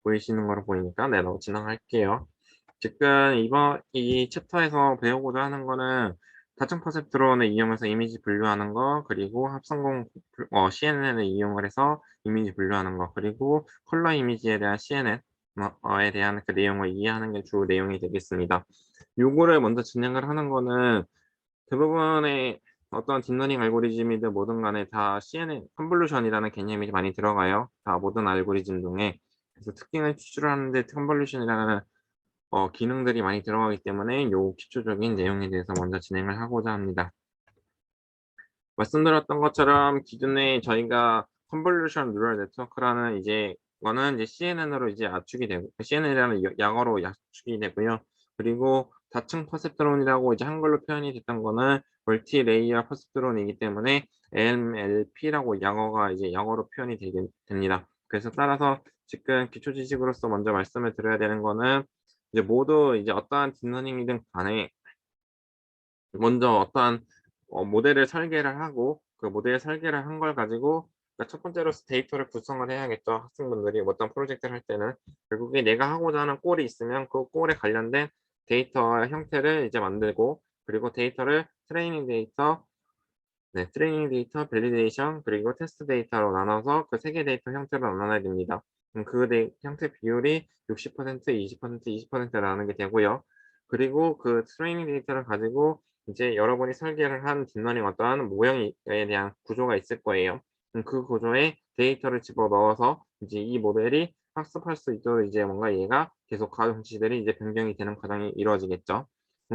보이시는 거로 보이니까 네, 진행할게요. 지금 이번 이 챕터에서 배우고자 하는 거는 다층 퍼셉 드론을 이용해서 이미지 분류하는 거, 그리고 합성공 CNN을 이용을 해서 이미지 분류하는 거, 그리고 컬러 이미지에 대한 CNN 에 대한 그 내용을 이해하는 게 주 내용이 되겠습니다. 요거를 먼저 진행을 하는 거는 대부분의 어떤 딥러닝 알고리즘이든 뭐든 간에 다 CNN 컨볼루션이라는 개념이 많이 들어가요. 다 모든 알고리즘 중에. 그래서 특징을 추출하는데 컨볼루션이라는 기능들이 많이 들어가기 때문에 요 기초적인 내용에 대해서 먼저 진행을 하고자 합니다. 말씀드렸던 것처럼 기존에 저희가 컨볼루션 뉴럴 네트워크라는 이제 거는 이제 CNN으로 이제 압축이 되고 CNN이라는 약어로 압축이 되고요. 그리고 다층 퍼셉트론이라고 이제 한글로 표현이 됐던 거는 멀티 레이어 퍼셉트론이기 때문에 MLP라고 영어가 이제 영어로 표현이 됩니다. 그래서 따라서 지금 기초 지식으로서 먼저 말씀을 드려야 되는 거는 이제 모두 이제 어떠한 딥러닝이든 간에 먼저 어떠한 모델을 설계를 하고 그 모델 설계를 한 걸 가지고 그러니까 첫 번째로서 데이터를 구성을 해야겠죠. 학생분들이 어떤 프로젝트를 할 때는 결국에 내가 하고자 하는 꼴이 있으면 그 꼴에 관련된 데이터 형태를 이제 만들고 그리고 데이터를 트레이닝 데이터, 네, 트레이닝 데이터, 밸리데이션 그리고 테스트 데이터로 나눠서 그 세 개 데이터 형태로 나눠야 됩니다. 그 형태 비율이 60%, 20%, 20%라는 게 되고요. 그리고 그 트레이닝 데이터를 가지고 이제 여러분이 설계를 한 딥러닝 어떠한 모형에 대한 구조가 있을 거예요. 그 구조에 데이터를 집어넣어서 이제 이 모델이 학습할 수 있도록 이제 뭔가 얘가 계속 가중치들이 이제 변경이 되는 과정이 이루어지겠죠.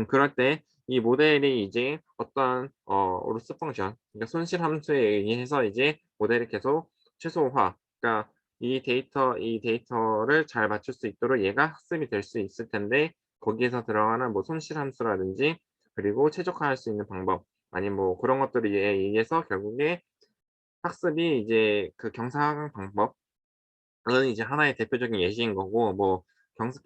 그럴 때 이 모델이 이제 어떠한 로스 펑션 그러니까 손실 함수에 의해서 이제 모델이 계속 최소화 그러니까 이 데이터를 잘 맞출 수 있도록 얘가 학습이 될 수 있을 텐데 거기에서 들어가는 뭐 손실 함수라든지 그리고 최적화할 수 있는 방법 아니면 뭐 그런 것들에 의해서 결국에 학습이 이제 그 경사하강 방법은 이제 하나의 대표적인 예시인 거고 뭐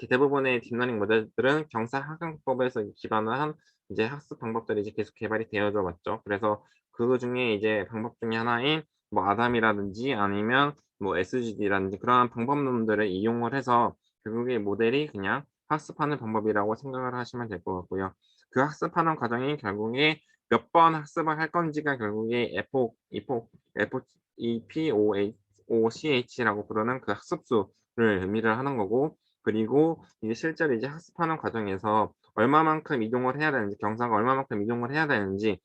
대부분의 딥러닝 모델들은 경사하강법에서 기반을 한 이제 학습 방법들이 이제 계속 개발이 되어져 왔죠. 그래서 그중에 이제 방법 중에 하나인 뭐 아담이라든지 아니면 뭐 SGD라든지 그러한 방법론들을 이용을 해서 결국에 모델이 그냥 학습하는 방법이라고 생각을 하시면 될 것 같고요. 그 학습하는 과정이 결국에 몇 번 학습을 할 건지가 결국에 EPOCH라고 부르는 그 학습수를 의미를 하는 거고 그리고 이게 실제로 이제 학습하는 과정에서 얼마만큼 이동을 해야 되는지 경사가 얼마만큼 이동을 해야 되는지에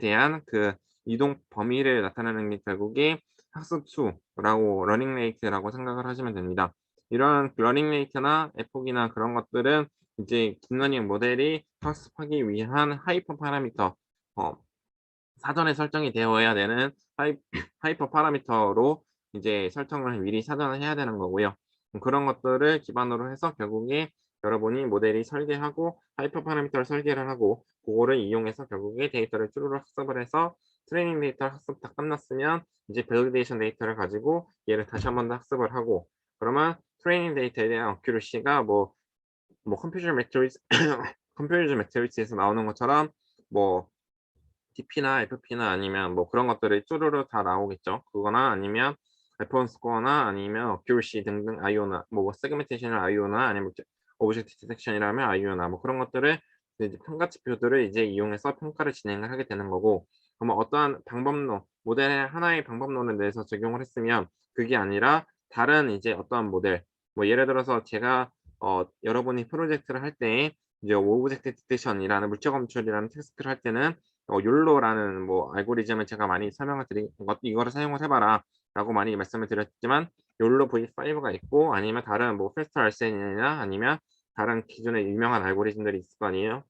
대한 그 이동 범위를 나타내는 게 결국에 학습수라고 러닝 레이트라고 생각을 하시면 됩니다. 이런 러닝 레이트나 에폭이나 그런 것들은 이제 딥러닝 모델이 학습하기 위한 하이퍼 파라미터 사전에 설정이 되어야 되는 하이퍼 파라미터로 이제 설정을 미리 사전에 해야 되는 거고요. 그런 것들을 기반으로 해서 결국에 여러분이 모델이 설계하고 하이퍼 파라미터를 설계를 하고 그거를 이용해서 결국에 데이터를 쭈루룩 학습을 해서 트레이닝 데이터 학습 다 끝났으면 이제 밸리데이션 데이터를 가지고 얘를 다시 한 번 더 학습을 하고 그러면 트레이닝 데이터에 대한 어큐러시가 뭐 컴퓨터 매트릭스 컴퓨터 매트릭스에서 나오는 것처럼 뭐 DP나 FP나 아니면 뭐 그런 것들이 쭈루루 다 나오겠죠. 그거나 아니면 레퍼런스 스코어나 아니면 어큐러시 등등 IO나 뭐 세그멘테이션을 IO나 아니면 오브젝트 디텍션이라면 IO나 뭐 그런 것들을 이제 평가 지표들을 이제 이용해서 평가를 진행을 하게 되는 거고 그러면 어떠한 방법론 모델의 하나의 방법론에 대해서 적용을 했으면 그게 아니라 다른 이제 어떠한 모델 뭐 예를 들어서 제가 여러분이 프로젝트를 할 때 이제 오브젝트 디텍션이라는 물체 검출이라는 태스크를 할 때는 욜로라는 뭐 알고리즘을 제가 많이 설명을 드린 것 이거를 사용을 해 봐라 라고 많이 말씀을 드렸지만 욜로 V5가 있고 아니면 다른 뭐 페스터 RCN이나 아니면 다른 기존의 유명한 알고리즘들이 있을 거 아니에요.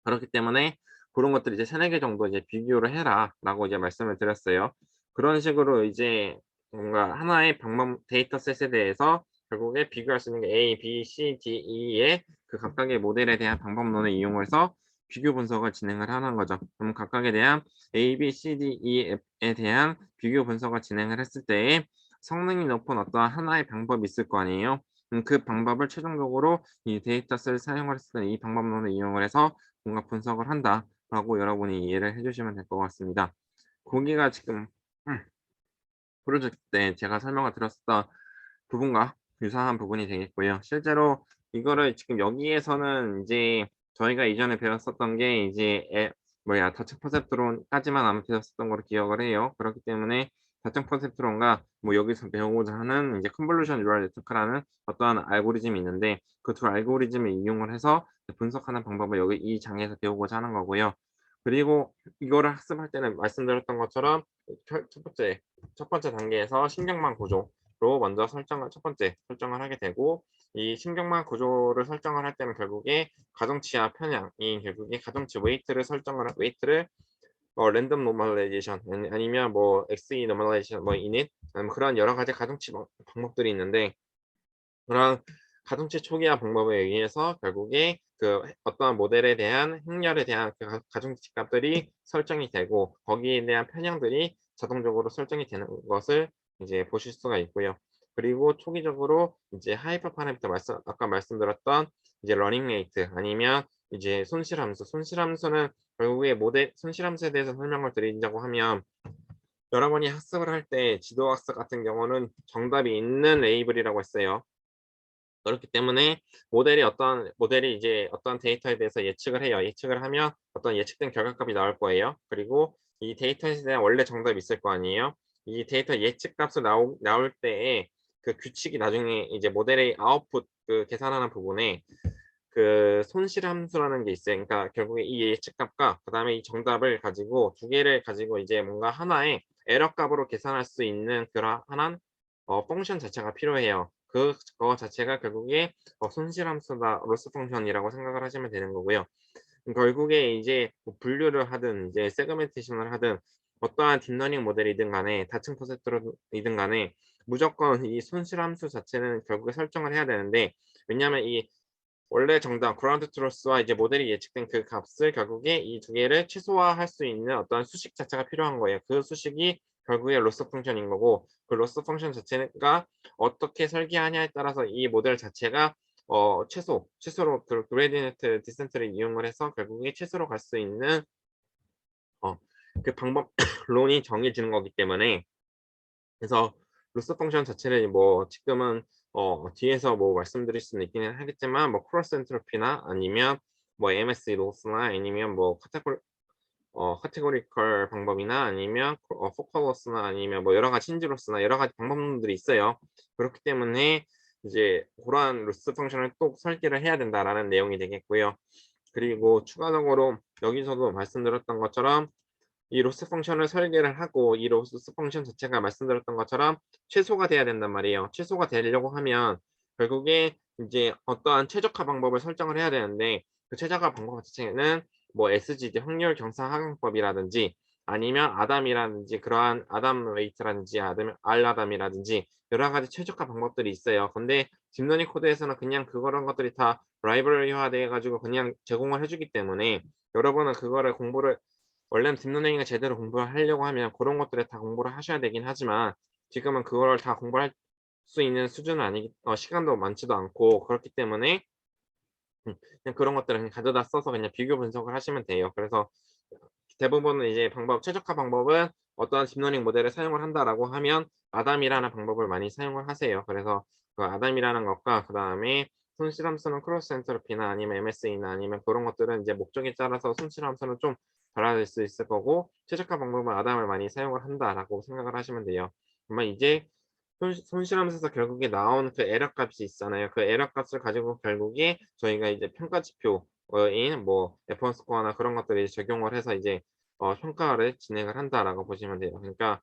그렇기 때문에 그런 것들 이제 3-4개 정도 이제 비교를 해라라고 이제 말씀을 드렸어요. 그런 식으로 이제 뭔가 하나의 방법 데이터셋에 대해서 결국에 비교할 수 있는 게 A, B, C, D, E의 그 각각의 모델에 대한 방법론을 이용해서 비교 분석을 진행을 하는 거죠. 그럼 각각에 대한 A, B, C, D, E에 대한 비교 분석을 진행을 했을 때에 성능이 높은 어떤 하나의 방법이 있을 거 아니에요. 그 방법을 최종적으로 이 데이터셋을 사용을 했을 때 이 방법론을 이용을 해서 뭔가 분석을 한다라고 여러분이 이해를 해 주시면 될 것 같습니다. 거기가 지금 프로젝트 때 제가 설명을 드렸었던 부분과 유사한 부분이 되겠고요. 실제로 이거를 지금 여기에서는 이제 저희가 이전에 배웠었던 게 이제 다층 퍼셉트론까지만 아마 배웠었던 거로 기억을 해요. 그렇기 때문에 다층 퍼셉트론과 뭐 여기서 배우고자 하는 이제 컨볼루션 뉴럴 네트워크라는 어떠한 알고리즘이 있는데 그 두 알고리즘을 이용을 해서 분석하는 방법을 여기 이 장에서 배우고자 하는 거고요. 그리고 이거를 학습할 때는 말씀드렸던 것처럼 첫 번째 단계에서 신경망 구조 로 먼저 첫 번째 설정을 하게 되고 이 신경망 구조를 설정을 할 때는 결국에 가중치와 편향이 결국에 가중치 웨이트를 랜덤 노멀라이제이션 아니면 뭐 XE 노멀라이제이션 뭐 init 그런 여러 가지 가중치 방법들이 있는데 그런 가중치 초기화 방법에 의해서 결국에 그 어떠한 모델에 대한 행렬에 대한 그 가중치 값들이 설정이 되고 거기에 대한 편향들이 자동적으로 설정이 되는 것을 이제 보실 수가 있고요. 그리고 초기적으로 이제 하이퍼 파라미터 아까 말씀드렸던 이제 러닝 레이트 아니면 이제 손실함수는 결국에 손실함수에 대해서 설명을 드리자고 하면 여러분이 학습을 할 때 지도학습 같은 경우는 정답이 있는 레이블이라고 했어요. 그렇기 때문에 모델이 이제 어떤 데이터에 대해서 예측을 해요. 예측을 하면 어떤 예측된 결과값이 나올 거예요. 그리고 이 데이터에 대한 원래 정답이 있을 거 아니에요. 이 데이터 예측값을 나올 때에 그 규칙이 나중에 이제 모델의 아웃풋 그 계산하는 부분에 그 손실함수라는 게 있어요. 그러니까 결국에 이 예측값과 그다음에 이 정답을 가지고 두 개를 가지고 이제 뭔가 하나의 에러 값으로 계산할 수 있는 그러한 펑션 자체가 필요해요. 그거 자체가 결국에 손실함수다 로스 펑션이라고 생각을 하시면 되는 거고요. 결국에 이제 뭐 분류를 하든 이제 세그멘테이션을 하든 어떠한 딥러닝 모델이든 간에 다층 퍼센트로이든 간에 무조건 이 손실함수 자체는 결국에 설정을 해야 되는데 왜냐하면 이 원래 정답 그라운드 트루스와 이제 모델이 예측된 그 값을 결국에 이 두 개를 최소화할 수 있는 어떤 수식 자체가 필요한 거예요. 그 수식이 결국에 로스 펑션인 거고 그 로스 펑션 자체가 어떻게 설계하냐에 따라서 이 모델 자체가 최소로 그 그레디언트 디센트를 이용을 해서 결국에 최소로 갈 수 있는 어 그 방법론이 정해지는 거기 때문에 그래서 로스 펑션 자체를 뭐 지금은 뒤에서 뭐 말씀드릴 수는 있기는 하겠지만 뭐 크로스 엔트로피나 아니면 뭐 MSE 로스나 아니면 뭐 카테고리컬 방법이나 아니면 포컬 로스나 아니면 뭐 여러 가지 힌지 로스나 여러 가지 방법론들이 있어요. 그렇기 때문에 이제 그러한 로스 펑션을 또 설계를 해야 된다라는 내용이 되겠고요. 그리고 추가적으로 여기서도 말씀드렸던 것처럼 이 로스 펑션을 설계를 하고 이 로스 펑션 자체가 말씀드렸던 것처럼 최소가 돼야 된단 말이에요. 최소가 되려고 하면 결국에 이제 어떠한 최적화 방법을 설정을 해야 되는데 그 최적화 방법 자체는 뭐 SGD 확률 경사 하강법이라든지 아니면 아담이라든지 그러한 아담 웨이트라든지 아니면 알아담이라든지 여러 가지 최적화 방법들이 있어요. 근데 딥러닝 코드에서는 그냥 그런 것들이 다 라이브러리화 돼 가지고 그냥 제공을 해 주기 때문에 여러분은 그거를 공부를 원래는 딥러닝을 제대로 공부를 하려고 하면 그런 것들을 다 공부를 하셔야 되긴 하지만 지금은 그걸 다 공부할 수 있는 수준은 시간도 많지도 않고 그렇기 때문에 그냥 그런 것들을 그냥 가져다 써서 그냥 비교 분석을 하시면 돼요. 그래서 대부분은 이제 최적화 방법은 어떠한 딥러닝 모델을 사용을 한다라고 하면 아담이라는 방법을 많이 사용을 하세요. 그래서 그 아담이라는 것과 그다음에 손실함수는 크로스 엔트로피나 아니면 MSE나 아니면 그런 것들은 이제 목적에 따라서 손실함수는 좀 달라질 수 있을 거고 최적화 방법은 아담을 많이 사용을 한다라고 생각을 하시면 돼요. 그러면 이제 손실함수에서 결국에 나온 그 에러 값이 있잖아요. 그 에러 값을 가지고 결국에 저희가 이제 평가 지표인 뭐 F1 스코어나 그런 것들을 적용을 해서 이제 평가를 진행을 한다라고 보시면 돼요. 그러니까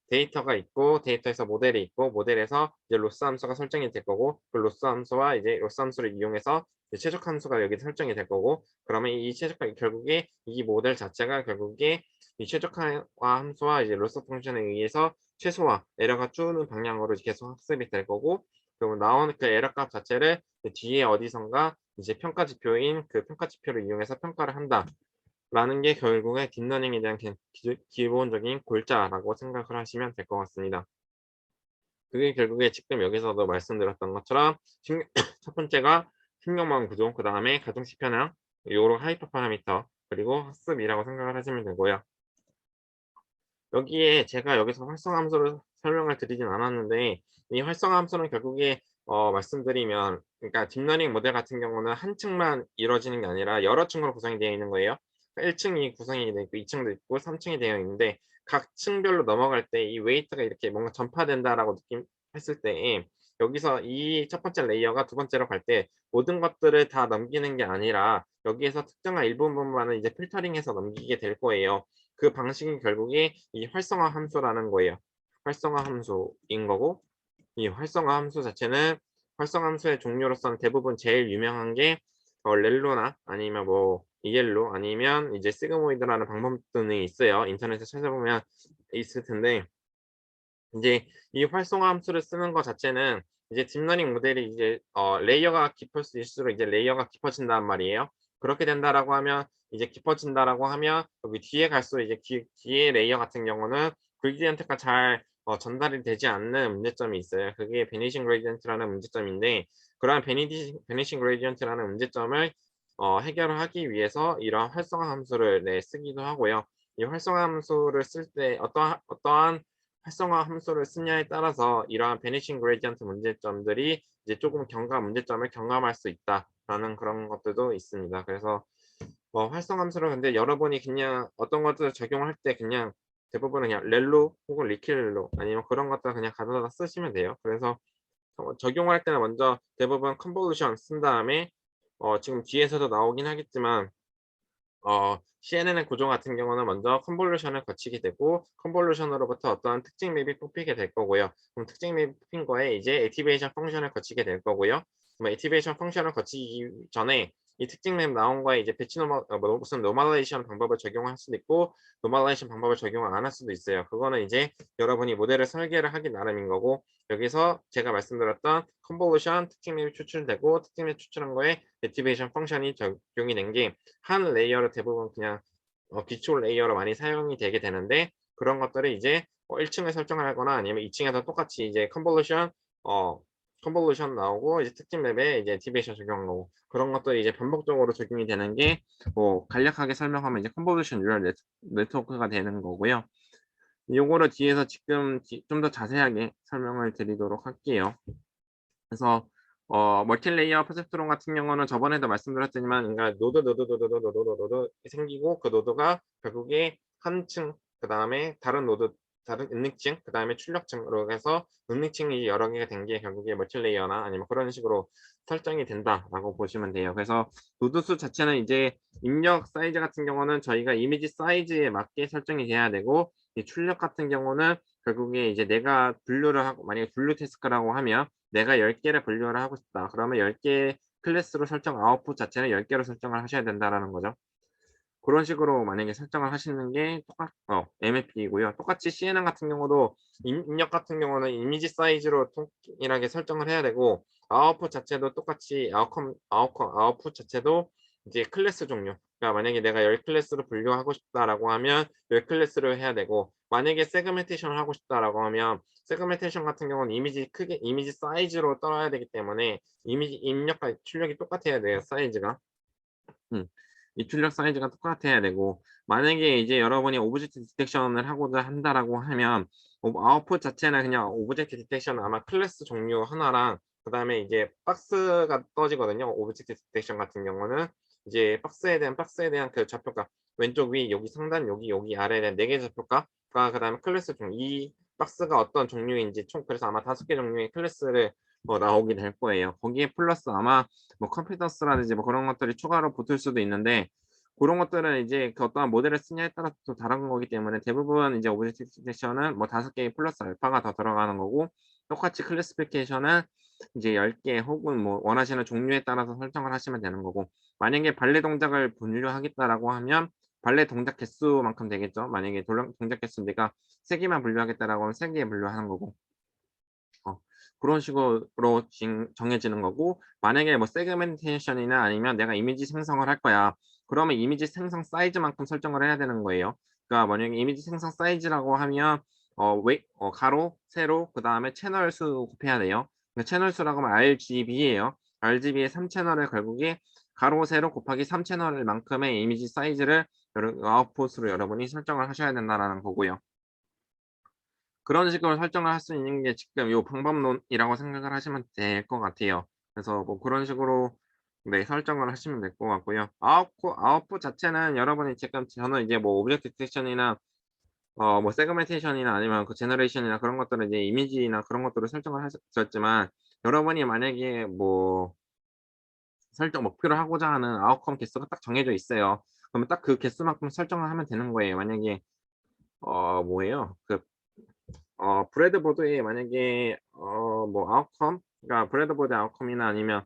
데이터가 있고 데이터에서 모델이 있고 모델에서 이제 로스 함수가 설정이 될 거고 그 로스 함수와 이제 로스 함수를 이용해서 이제 최적 함수가 여기 설정이 될 거고 그러면 이 최적화 결국에 이 모델 자체가 결국에 이 최적화 함수와 이제 로스 펑션에 의해서 최소화 에러가 주는 방향으로 계속 학습이 될 거고 그러면 나오는 그 에러 값 자체를 뒤에 어디선가 이제 평가 지표인 그 평가 지표를 이용해서 평가를 한다라는 게 결국에 딥러닝에 대한 기본적인 골자라고 생각을 하시면 될 것 같습니다. 그게 결국에 지금 여기서도 말씀드렸던 것처럼 첫 번째가 신경망 구조, 그 다음에 가중치 편향, 요런 하이퍼 파라미터, 그리고 학습이라고 생각을 하시면 되고요. 여기에 제가 여기서 활성함수를 설명을 드리진 않았는데 이 활성함수는 결국에 말씀드리면 그러니까 딥러닝 모델 같은 경우는 한 층만 이루어지는 게 아니라 여러 층으로 구성이 되어 있는 거예요. 1 층이 구성이 돼 있고 2 층도 있고 3 층이 되어 있는데 각 층별로 넘어갈 때 이 웨이트가 이렇게 뭔가 전파된다라고 했을 때 여기서 이 첫 번째 레이어가 두 번째로 갈 때 모든 것들을 다 넘기는 게 아니라 여기에서 특정한 일부분만을 이제 필터링해서 넘기게 될 거예요. 그 방식이 결국에 이 활성화 함수라는 거예요. 활성화 함수인 거고 이 활성화 함수 자체는 활성화 함수의 종류로서는 대부분 제일 유명한 게 렐로나 아니면 뭐 이엘로 아니면 이제 시그모이드라는 방법들이 있어요. 인터넷에 찾아보면 있을 텐데 인제 이 활성화 함수를 쓰는 것 자체는 이제 딥러닝 모델이 이제 레이어가 깊을수록 이제 레이어가 깊어진단 말이에요. 그렇게 된다라고 하면 이제 깊어진다라고 하면 여기 뒤에 갈수록 이제 뒤에 레이어 같은 경우는 그레디언트가 잘 전달이 되지 않는 문제점이 있어요. 그게 베니싱 그레디언트라는 문제점인데 그러한 베니싱 그레디언트라는 문제점을 해결을 하기 위해서 이러한 활성화 함수를 쓰기도 하고요. 이 활성화 함수를 쓸 때 어떠한 활성화 함수를 쓰냐에 따라서 이러한 베니싱 그레디언트 문제점들이 이제 조금 문제점을 경감할 수 있다라는 그런 것들도 있습니다. 그래서 활성화 함수를 근데 여러분이 그냥 어떤 것들을 적용할 때 그냥 대부분은 그냥 렐로 혹은 리킬렐로 아니면 그런 것들 그냥 가져다 쓰시면 돼요. 그래서 적용할 때는 먼저 대부분 컨볼루션 쓴 다음에 지금 뒤에서도 나오긴 하겠지만 CNN의 구조 같은 경우는 먼저 컨볼루션을 거치게 되고 컨볼루션으로부터 어떠한 특징 맵이 뽑히게 될 거고요. 그럼 특징 맵이 뽑힌 거에 이제 액티베이션 펑션을 거치게 될 거고요. 그럼 액티베이션 펑션을 거치기 전에 이 특징 맵 나온 거에 이제 배치 뭐 무슨 노멀레이션 방법을 적용할 수도 있고 노멀레이션 방법을 적용을 안 할 수도 있어요. 그거는 이제 여러분이 모델을 설계를 하기 나름인 거고 여기서 제가 말씀드렸던 컨볼루션 특징 맵이 추출되고 특징 맵 추출한 거에 액티베이션 펑션이 적용이 된 게 한 레이어를 대부분 그냥 기초 레이어로 많이 사용이 되게 되는데 그런 것들을 이제 1 층에 설정을 하거나 아니면 2 층에서 똑같이 이제 어 컨볼루션 나오고 이제 특징 맵에 이제 액티베이션 적용한 거고 그런 것들이 이제 반복적으로 적용이 되는 게 뭐 간략하게 설명하면 이제 컨볼루션 뉴럴 네트워크가 되는 거고요. 요거를 뒤에서 지금 좀 더 자세하게 설명을 드리도록 할게요. 그래서 멀티레이어 퍼셉트론 같은 경우는 저번에도 말씀드렸지만 그러니까 노드 생기고 그 노드가 결국에 한 층 그다음에 다른 노드 다른 은닉층 그다음에 출력층으로 해서 은닉층이 여러 개가 된 게 결국에 멀티레이어나 아니면 그런 식으로 설정이 된다라고 보시면 돼요. 그래서 노드 수 자체는 이제 입력 사이즈 같은 경우는 저희가 이미지 사이즈에 맞게 설정이 돼야 되고 이 출력 같은 경우는 결국에 이제 내가 분류를 하고 만약에 분류 태스크라고 하면 내가 10 개를 분류를 하고 싶다. 그러면 10 개 클래스로 설정 아웃풋 자체는 10 개로 설정을 하셔야 된다라는 거죠. 그런 식으로 만약에 설정을 하시는 게 MFP이고요. 똑같이 CNN 같은 경우도 입력 같은 경우는 이미지 사이즈로 동일하게 설정을 해야 되고 아웃풋 자체도 똑같이 아웃풋 자체도 이제 클래스 종류 그러니까 만약에 내가 10 클래스로 분류하고 싶다라고 하면 10 클래스로 해야 되고 만약에 세그멘테이션을 하고 싶다라고 하면 세그멘테이션 같은 경우는 이미지 사이즈로 떨어야 되기 때문에 이미지 입력과 출력이 똑같아야 돼요, 사이즈가. 음. 이 출력 사이즈가 똑같아야 되고 만약에 이제 여러분이 오브젝트 디텍션을 하고자 한다라고 하면 아웃풋 자체는 그냥 오브젝트 디텍션 아마 클래스 종류 하나랑 그다음에 이제 박스가 떠지거든요. 오브젝트 디텍션 같은 경우는 이제 박스에 대한 그 좌표가 왼쪽 위 여기 상단 여기 아래에 대한 4 개의 좌표가가 그다음에 클래스 종류 이 박스가 어떤 종류인지 총 그래서 아마 5개 종류의 클래스를 나오게 될 거예요. 거기에 플러스 아마 뭐 컴퓨터스라든지 뭐 그런 것들이 추가로 붙을 수도 있는데 고런 것들은 이제 그 어떠한 모델을 쓰냐에 따라서 또 다른 거기 때문에 대부분 이제 오브젝트 디텍션은 뭐 5개 플러스 알파가 더 들어가는 거고 똑같이 클래시피케이션은 이제 10개 혹은 뭐 원하시는 종류에 따라서 설정을 하시면 되는 거고 만약에 발레 동작을 분류하겠다라고 하면 발레 동작 개수만큼 되겠죠. 만약에 동작 개수 내가 3 개만 분류하겠다라고 하면 3개 분류하는 거고 어 그런 식으로 정해지는 거고 만약에 뭐 세그멘테이션이나 아니면 내가 이미지 생성을 할 거야. 그러면 이미지 생성 사이즈만큼 설정을 해야 되는 거예요. 그러니까 만약에 이미지 생성 사이즈라고 하면 가로, 세로 그다음에 채널 수 곱해야 돼요. 그 채널 수라고 하면 RGB예요. RGB의 3 채널을 결국에 가로, 세로 곱하기 3 채널 만큼의 이미지 사이즈를 아웃풋으로 여러분이 설정을 하셔야 된다라는 거고요. 그런 식으로 설정을 할 수 있는 게 지금 요 방법론이라고 생각을 하시면 될 것 같아요. 그래서 뭐 그런 식으로 네 설정을 하시면 될 것 같고요. 아웃풋 자체는 여러분이 지금 저는 이제 뭐 오브젝트 디텍션이나 뭐 세그멘테이션이나 아니면 그 제너레이션이나 그런 것들은 이제 이미지나 그런 것들을 설정을 하셨지만 여러분이 만약에 뭐 설정 목표로 하고자 하는 아웃컴 개수가 딱 정해져 있어요. 그러면 딱 그 개수만큼 설정을 하면 되는 거예요. 만약에 뭐예요? 브래드보드에 만약에 뭐 아웃컴 그러니까 브래드보드 아웃컴이나 아니면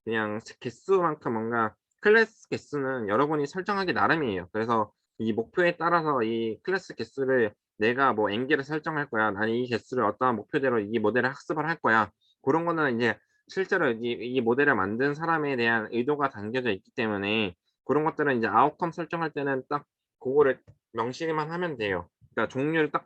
그냥 개수만큼 뭔가 클래스 개수는 여러분이 설정하기 나름이에요. 그래서 이 목표에 따라서 이 클래스 개수를 내가 뭐 n 개를 설정할 거야. 나는 이 개수를 어떠한 목표대로 이 모델을 학습을 할 거야. 고런 거는 인제 실제로 이 모델을 만든 사람에 대한 의도가 담겨져 있기 때문에 고런 것들은 이제 아웃컴 설정할 때는 딱 고거를 명시만 하면 돼요. 그러니까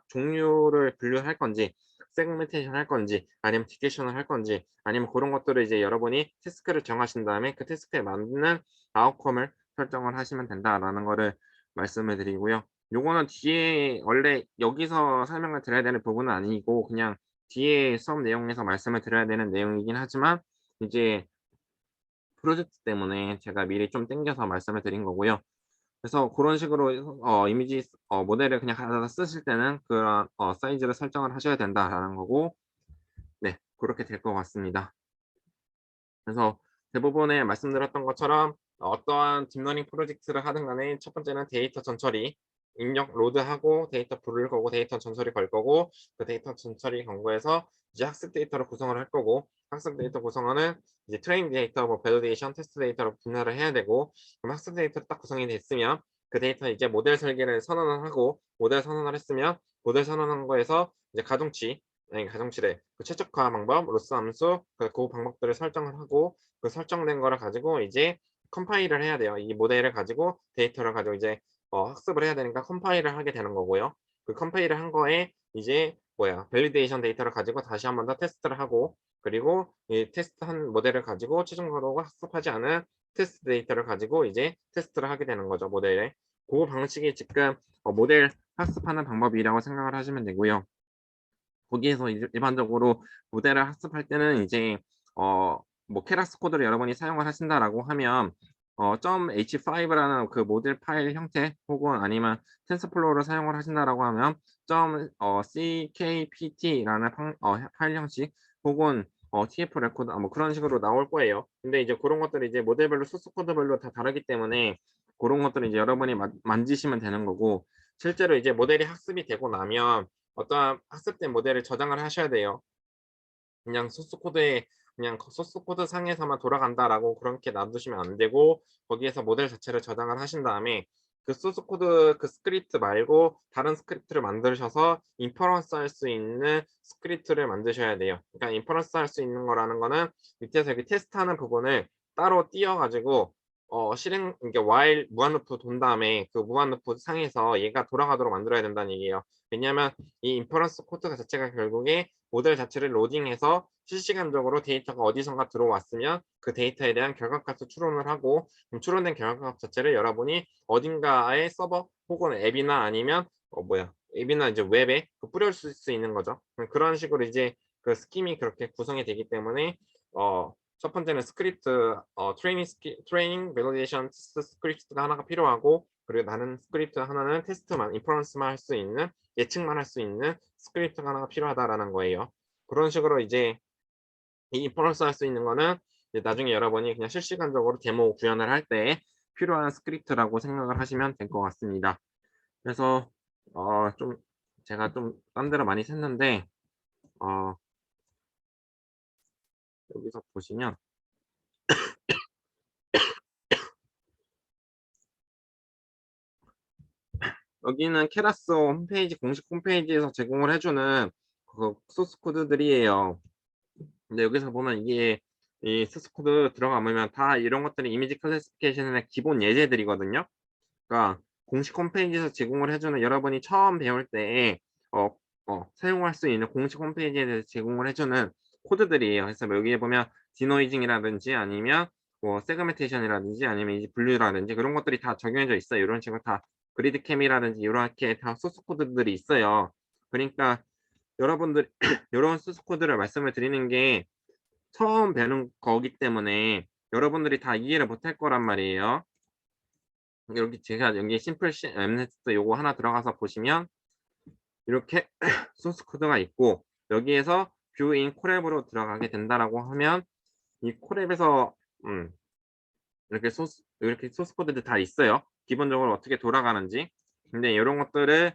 종류를 분류할 건지 세그멘테이션 할 건지 아니면 디텍션을 할 건지 아니면 고런 것들을 이제 여러분이 태스크를 정하신 다음에 그 태스크에 맞는 아웃컴을 설정을 하시면 된다라는 거를 말씀을 드리고요. 요거는 뒤에 원래 여기서 설명을 드려야 되는 부분은 아니고 그냥 뒤에 수업 내용에서 말씀을 드려야 되는 내용이긴 하지만 이제 프로젝트 때문에 제가 미리 좀 당겨서 말씀을 드린 거고요. 그래서 고런 식으로 이미지 모델을 그냥 갖다가 쓰실 때는 그런 사이즈를 설정을 하셔야 된다라는 거고 네 고렇게 될 것 같습니다. 그래서 대부분의 말씀드렸던 것처럼 어떠한 딥러닝 프로젝트를 하든 간에 첫 번째는 데이터 전처리, 입력 로드하고 데이터 부를 거고 데이터 전처리 걸 거고 그 데이터 전처리 건 거에서 이제 학습 데이터를 구성을 할 거고 학습 데이터 구성원은 이제 트레인 데이터, 뭐 밸리데이션, 테스트 데이터로 분할을 해야 되고 그럼 학습 데이터 딱 구성이 됐으면 그 데이터 이제 모델 설계를 선언을 하고 모델 선언을 했으면 모델 선언한 거에서 이제 가중치 아니 가중치래. 그 최적화 방법, 로스 함수 그 방법들을 설정을 하고 그 설정된 거를 가지고 이제 컴파일을 해야 돼요. 이 모델을 가지고 데이터를 가지고 이제 학습을 해야 되니까 컴파일을 하게 되는 거고요. 그 컴파일을 한 거에 이제 밸리데이션 데이터를 가지고 다시 한 번 더 테스트를 하고 그리고 이 테스트한 모델을 가지고 최종적으로 학습하지 않은 테스트 데이터를 가지고 이제 테스트를 하게 되는 거죠, 모델에. 그 방식이 지금 모델 학습하는 방법이라고 생각을 하시면 되고요. 거기에서 이제 일반적으로 모델을 학습할 때는 이제 뭐 케라스 코드를 여러분이 사용을 하신다라고 하면 .h5라는 그 모델 파일 형태 혹은 아니면 텐서플로우를 사용을 하신다라고 하면 .ckpt라는 파일 형식 혹은 tf 레코드 뭐 그런 식으로 나올 거예요. 근데 이제 고런 것들이 이제 모델별로 소스 코드별로 다 다르기 때문에 고런 것들을 이제 여러분이 만지시면 되는 거고 실제로 이제 모델이 학습이 되고 나면 어떠한 학습된 모델을 저장을 하셔야 돼요. 그냥 소스 코드 상에서만 돌아간다라고 그렇게 놔두시면 안 되고 거기에서 모델 자체를 저장을 하신 다음에 그 소스 코드 그 스크립트 말고 다른 스크립트를 만드셔서 인퍼런스 할 수 있는 스크립트를 만드셔야 돼요. 그러니까 인퍼런스 할 수 있는 거라는 거는 밑에서 여기 테스트하는 부분을 따로 띄어 가지고 이게 while 무한 루프 돈 다음에 그 무한 루프 상에서 얘가 돌아가도록 만들어야 된다는 얘기예요. 왜냐하면 이 인퍼런스 코드 자체가 결국에 모델 자체를 로딩해서 실시간적으로 데이터가 어디선가 들어왔으면 그 데이터에 대한 결과값을 추론을 하고 추론된 결과값 자체를 여러분이 어딘가의 서버 혹은 앱이나 아니면 앱이나 이제 웹에 뿌릴 수 있는 거죠. 그런 식으로 이제 그 스킴이 그렇게 구성이 되기 때문에 첫 번째는 스크립트 트레이닝 밸리데이션 스크립트가 하나가 필요하고 그리고 다른 스크립트 하나는 테스트만 인퍼런스만 할 수 있는 예측만 할 수 있는 스크립트가 하나가 필요하다라는 거예요. 그런 식으로 이제 이 인퍼런스 할 수 있는 거는 이제 나중에 여러분이 그냥 실시간적으로 데모 구현을 할 때 필요한 스크립트라고 생각을 하시면 될 것 같습니다. 그래서 좀 제가 좀 딴 데로 많이 샜는데 어 여기서 보시면 여기는 케라스 홈페이지 공식 홈페이지에서 제공을 해 주는 그 소스 코드들이에요. 근데 여기서 보면 이게 이 소스 코드 들어가보면 다 이런 것들이 이미지 클래시피케이션의 기본 예제들이거든요. 그러니까 공식 홈페이지에서 제공을 해 주는 여러분이 처음 배울 때 사용할 수 있는 공식 홈페이지에 대해서 제공을 해 주는 코드들이에요. 그래서 뭐 여기에 보면 디노이징이라든지 아니면 뭐 세그멘테이션이라든지 아니면 이제 분류라든지 그런 것들이 다 적용해져 있어요. 이런 식으로 다 그리드 캠이라든지 요렇게 다 소스 코드들이 있어요. 그러니까 여러분들 요런 소스 코드를 말씀을 드리는 게 처음 배우는 거기 때문에 여러분들이 다 이해를 못할 거란 말이에요. 여기 제가 여기 심플 엠네스트 요거 하나 들어가서 보시면 이렇게 소스 코드가 있고 여기에서 뷰 인 콜앱으로 들어가게 된다라고 하면 이 콜앱에서 음 이렇게 소스 코드들 다 있어요. 기본적으로 어떻게 돌아가는지. 근데 요런 것들을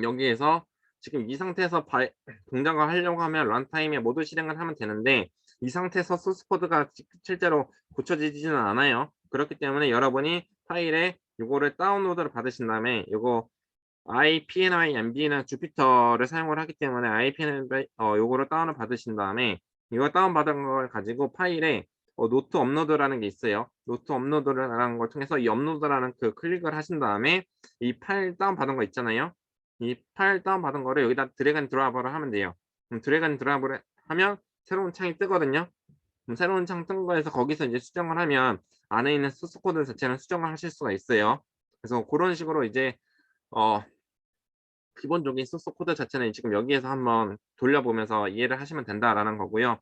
여기에서 지금 이 상태에서 동작을 하려고 하면 런타임에 모두 실행을 하면 되는데 이 상태에서 소스 코드가 실제로 고쳐지지는 않아요. 그렇기 때문에 여러분이 파일에 요거를 다운로드를 받으신 다음에 요거 IPNI MB는 주피터를 사용을 하기 때문에 IPNI 요거를 다운을 받으신 다음에 이거 다운받은 걸 가지고 파일에 노트 업로드라는 게 있어요. 노트 업로드라는 걸 통해서 이 업로드라는 그 클릭을 하신 다음에 이 파일 다운받은 거 있잖아요. 이 파일 다운받은 거를 여기다 드래그 앤 드롭을 하면 돼요. 그럼 드래그 앤 드롭을 하면 새로운 창이 뜨거든요. 그럼 새로운 창 뜬 거에서 거기서 이제 수정을 하면 안에 있는 소스 코드 자체는 수정을 하실 수가 있어요. 그래서 고런 식으로 이제 어 기본적인 소스 코드 자체는 지금 여기에서 한번 돌려보면서 이해를 하시면 된다라는 거고요.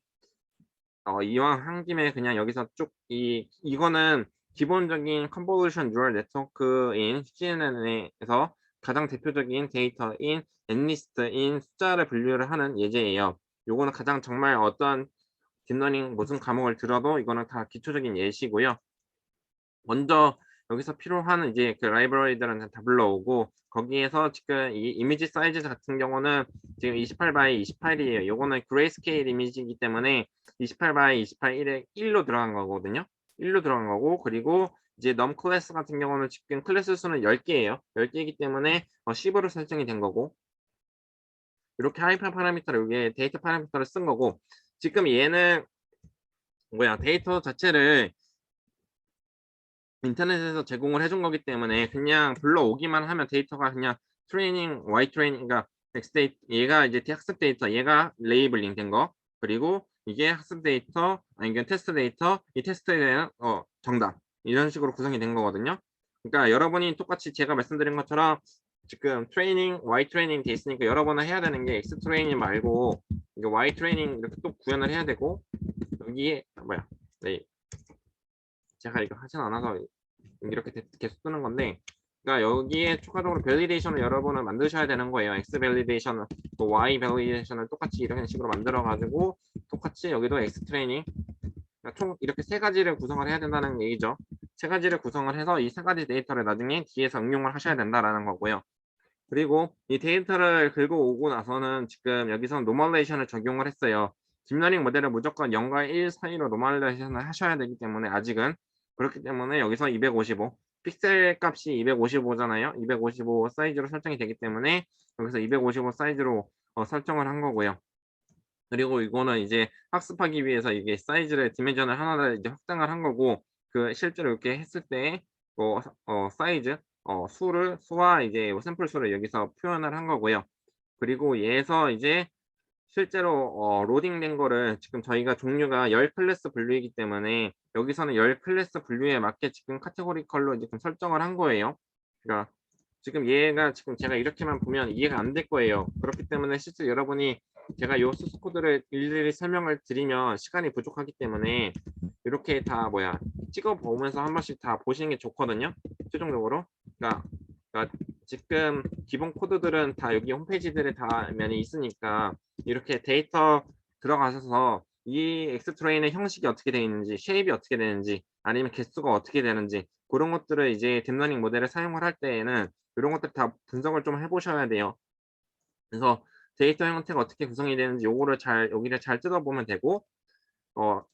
이왕 한 김에 그냥 여기서 쭉 이거는 기본적인 컨볼루션 뉴럴 네트워크인 CNN에서 가장 대표적인 데이터인 nlist인 숫자를 분류를 하는 예제예요. 요거는 가장 정말 어떤 딥러닝 무슨 과목을 들어도 이거는 다 기초적인 예시고요. 먼저 여기서 필요한 이제 그 라이브러리들은 다 불러오고 거기에서 지금 이 이미지 사이즈 같은 경우는 지금 28 바이 28이에요. 요거는 그레이스케일 이미지이기 때문에 28 바이 28에 1로 들어간 거거든요. 1로 들어간 거고 그리고 이제 넘 클래스 같은 경우는 지금 클래스 수는 10개예요. 10개이기 때문에 10으로 설정이 된 거고 이렇게 하이퍼 파라미터를 여기에 데이터 파라미터를 쓴 거고 지금 얘는 데이터 자체를 인터넷에서 제공을 해준 거기 때문에 그냥 불러오기만 하면 데이터가 그냥 트레이닝, Y 트레이닝, 그러니까 X 데이터, 얘가 이제 학습 데이터, 얘가 레이블링 된 거, 그리고 이게 학습 데이터, 아니 이게 테스트 데이터, 이 테스트에 대한 정답 이런 식으로 구성이 된 거거든요. 그러니까 여러분이 똑같이 제가 말씀드린 것처럼 지금 트레이닝, Y 트레이닝 돼 있으니까 여러분은 해야 되는 게 X 트레이닝 말고 이게 Y 트레이닝 이렇게 또 구현을 해야 되고 여기에 네, 제가 이거 하진 않아서 이렇게 계속 뜨는 건데 그러니까 여기에 추가적으로 밸리데이션을 여러분은 만드셔야 되는 거예요. X 밸리데이션을 또 Y 밸리데이션을 똑같이 이런 식으로 만들어 가지고 똑같이 여기도 X 트레이닝 그러니까 총 이렇게 세 가지를 구성을 해야 된다는 얘기죠. 세 가지를 구성을 해서 이 세 가지 데이터를 나중에 뒤에서 응용을 하셔야 된다라는 거고요. 그리고 이 데이터를 긁고 오고 나서는 지금 여기서 노멀레이션을 적용을 했어요. 딥러닝 모델을 무조건 0과 1 사이로 노멀레이션을 하셔야 되기 때문에 아직은 그렇기 때문에 여기서 255 픽셀 값이 255잖아요. 255 사이즈로 설정이 되기 때문에 여기서 255 사이즈로 설정을 한 거고요. 그리고 이거는 이제 학습하기 위해서 이게 사이즈를 디멘전을 하나를 이제 확장을 한 거고 그 실제로 이렇게 했을 때 사이즈 수와 이제 샘플 수를 여기서 표현을 한 거고요. 그리고 얘에서 이제 실제로 로딩된 거를 지금 저희가 종류가 10 클래스 분류이기 때문에 여기서는 10 클래스 분류에 맞게 지금 카테고리컬로 이제 좀 설정을 한 거예요. 그러니까 지금 얘가 지금 제가 이렇게만 보면 이해가 안 될 거예요. 그렇기 때문에 실제 여러분이 제가 요 소스 코드를 일일이 설명을 드리면 시간이 부족하기 때문에 이렇게 다 찍어 보면서 한 번씩 다 보시는 게 좋거든요. 최종적으로. 그러니까 지금 기본 코드들은 다 여기 홈페이지들에 다 면이 있으니까 이렇게 데이터 들어가셔서 이 엑스트레인의 형식이 어떻게 되어 있는지, 쉐입이 어떻게 되는지, 아니면 개수가 어떻게 되는지 그런 것들을 이제 딥러닝 모델을 사용을 할 때에는 이런 것들 다 분석을 좀 해보셔야 돼요. 그래서 데이터 형태가 어떻게 구성이 되는지 요거를 여기를 잘 뜯어보면 되고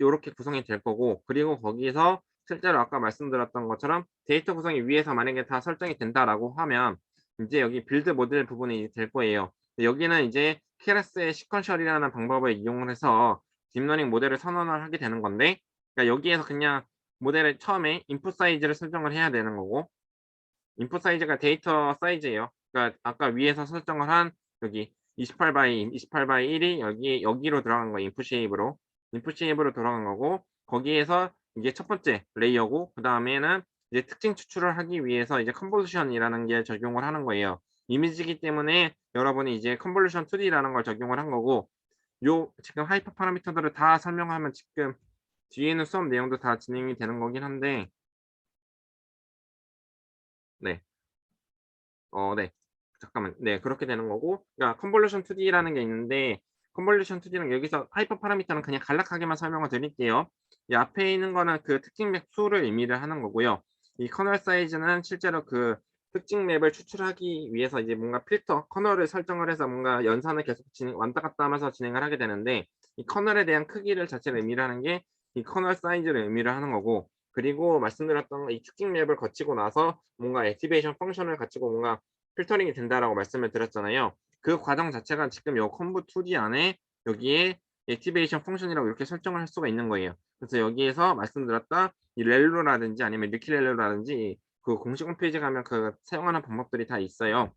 요렇게 구성이 될 거고 그리고 거기에서 실제로 아까 말씀드렸던 것처럼 데이터 구성이 위에서 만약에 다 설정이 된다라고 하면 이제 여기 빌드 모델 부분이 될 거예요. 여기는 이제 케라스의 시퀀셜이라는 방법을 이용을 해서 딥러닝 모델을 선언을 하게 되는 건데 그러니까 여기에서 그냥 모델을 처음에 인풋 사이즈를 설정을 해야 되는 거고 인풋 사이즈가 데이터 사이즈예요. 그러니까 아까 위에서 설정을 한 여기 28 바이 28 바이 1이 여기로 들어간 거예요. 인풋 쉐입으로. 인풋 쉐입으로 들어간 거고 거기에서 이게 첫 번째 레이어고 그다음에는 이제 특징 추출을 하기 위해서 이제 컨볼루션이라는 게 적용을 하는 거예요. 이미지이기 때문에 여러분이 이제 컨볼루션 2D라는 걸 적용을 한 거고 요 지금 하이퍼 파라미터들을 다 설명하면 지금 뒤에 있는 수업 내용도 다 진행이 되는 거긴 한데 네. 네. 잠깐만. 네. 그렇게 되는 거고 그러니까 컨볼루션 2D라는 게 있는데 컨볼루션 2D는 여기서 하이퍼 파라미터는 그냥 간략하게만 설명을 드릴게요. 이 앞에 있는 거는 그 특징 맵 수를 의미를 하는 거고요. 이 커널 사이즈는 실제로 그 특징 맵을 추출하기 위해서 이제 뭔가 필터, 커널을 설정을 해서 뭔가 연산을 계속 진행 왔다 갔다 하면서 진행을 하게 되는데 이 커널에 대한 크기를 자체를 의미를 하는 게 이 커널 사이즈를 의미를 하는 거고 그리고 말씀드렸던 이 특징 맵을 거치고 나서 뭔가 액티베이션 펑션을 가지고 뭔가 필터링이 된다라고 말씀을 드렸잖아요. 그 과정 자체가 지금 요 컴브 2D 안에 여기에 액티베이션 펑션이라고 이렇게 설정을 할 수가 있는 거예요. 그래서 여기에서 말씀드렸던 이 렐로라든지 아니면 리퀴렐로라든지 그 공식 홈페이지 가면 그 사용하는 방법들이 다 있어요.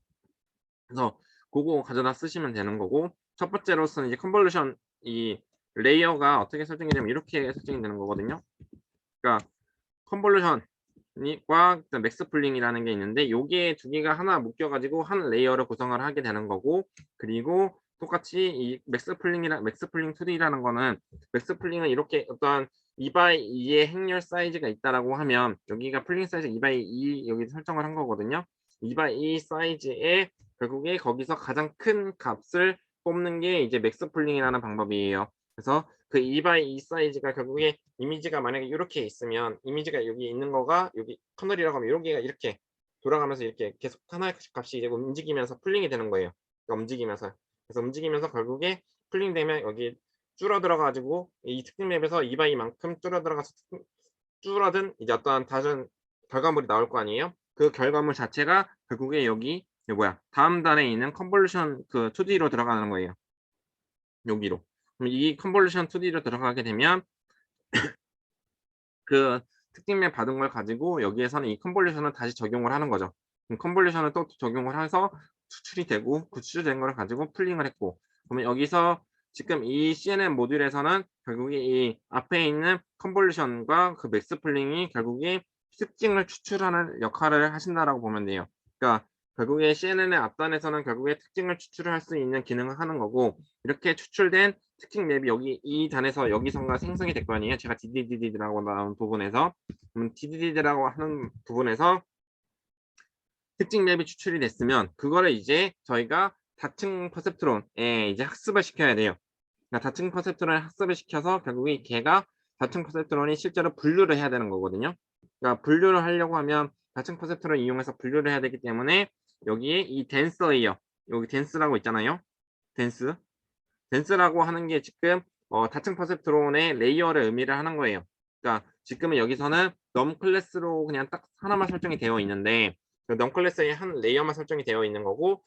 그래서 고거 가져다 쓰시면 되는 거고 첫 번째로서는 이제 컨볼루션 이 레이어가 어떻게 설정이 되면 이렇게 설정이 되는 거거든요. 그러니까 컨볼루션 과 맥스 풀링이라는 게 있는데 요게 두 개가 하나 묶여 가지고 한 레이어를 구성을 하게 되는 거고 그리고 똑같이 이 맥스 풀링 2D라는 거는 맥스 풀링은 이렇게 어떠한 2x2의 행렬 사이즈가 있다라고 하면 여기가 풀링 사이즈 2x2 여기 설정을 한 거거든요. 2x2 사이즈에 결국에 거기서 가장 큰 값을 뽑는 게 이제 맥스 풀링이라는 방법이에요. 그래서 그 2x2 사이즈가 결국에 이미지가 만약에 요렇게 있으면 이미지가 여기 있는 거가 여기 커널이라고 하면 여기가 이렇게 돌아가면서 이렇게 계속 하나의 값이 이제 움직이면서 풀링이 되는 거예요. 그러니까 움직이면서. 그래서 움직이면서 결국에 풀링되면 여기 줄어들어 가지고 이 특징 맵에서 2x2 만큼 줄어들어가서 줄어든 이제 어떠한 다른 결과물이 나올 거 아니에요. 그 결과물 자체가 결국에 여기 뭐야 다음 단에 있는 컨볼루션 그 2D로 들어가는 거예요. 여기로. 그럼 이 컨볼루션 2D로 들어가게 되면 그 특징맵 받은 걸 가지고 여기에서는 이 컨볼루션을 다시 적용을 하는 거죠. 컨볼루션을 또 적용을 해서 추출이 되고 그 추출된 거를 가지고 풀링을 했고 그러면 여기서 지금 이 CNN 모듈에서는 결국에 이 앞에 있는 컨볼루션과 그 맥스 풀링이 결국에 특징을 추출하는 역할을 하신다라고 보면 돼요. 그러니까 결국에 CNN의 앞단에서는 결국에 특징을 추출을 할 수 있는 기능을 하는 거고 이렇게 추출된 특징 맵이 여기 이 단에서 여기선가 생성이 될 거 아니에요. 제가 DDD라고 나온 부분에서 DDD라고 하는 부분에서 특징 맵이 추출이 됐으면 그거를 이제 저희가 다층 퍼셉트론에 이제 학습을 시켜야 돼요. 그러니까 다층 퍼셉트론에 학습을 시켜서 결국에 걔가 다층 퍼셉트론이 실제로 분류를 해야 되는 거거든요. 그러니까 분류를 하려고 하면 다층 퍼셉트론 이용해서 분류를 해야 되기 때문에 여기에 이 덴스 레이어 여기 덴스라고 있잖아요. 덴스 덴스라고 하는 게 지금 다층 퍼셉트론의 레이어를 의미를 하는 거예요. 그러니까 지금은 여기서는 넘 클래스로 그냥 딱 하나만 설정이 되어 있는데 그넘 클래스의 한 레이어만 설정이 되어 있는 거고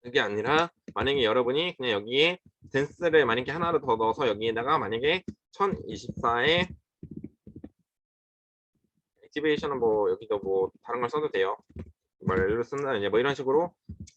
그게 아니라 만약에 여러분이 그냥 여기에 덴스를 만약에 하나를 더 넣어서 여기에다가 만약에 1024의 액티베이션은 뭐 여기도 뭐 다른 걸 써도 돼요. 뭐 예를 쓴다 이제 뭐 이런 식으로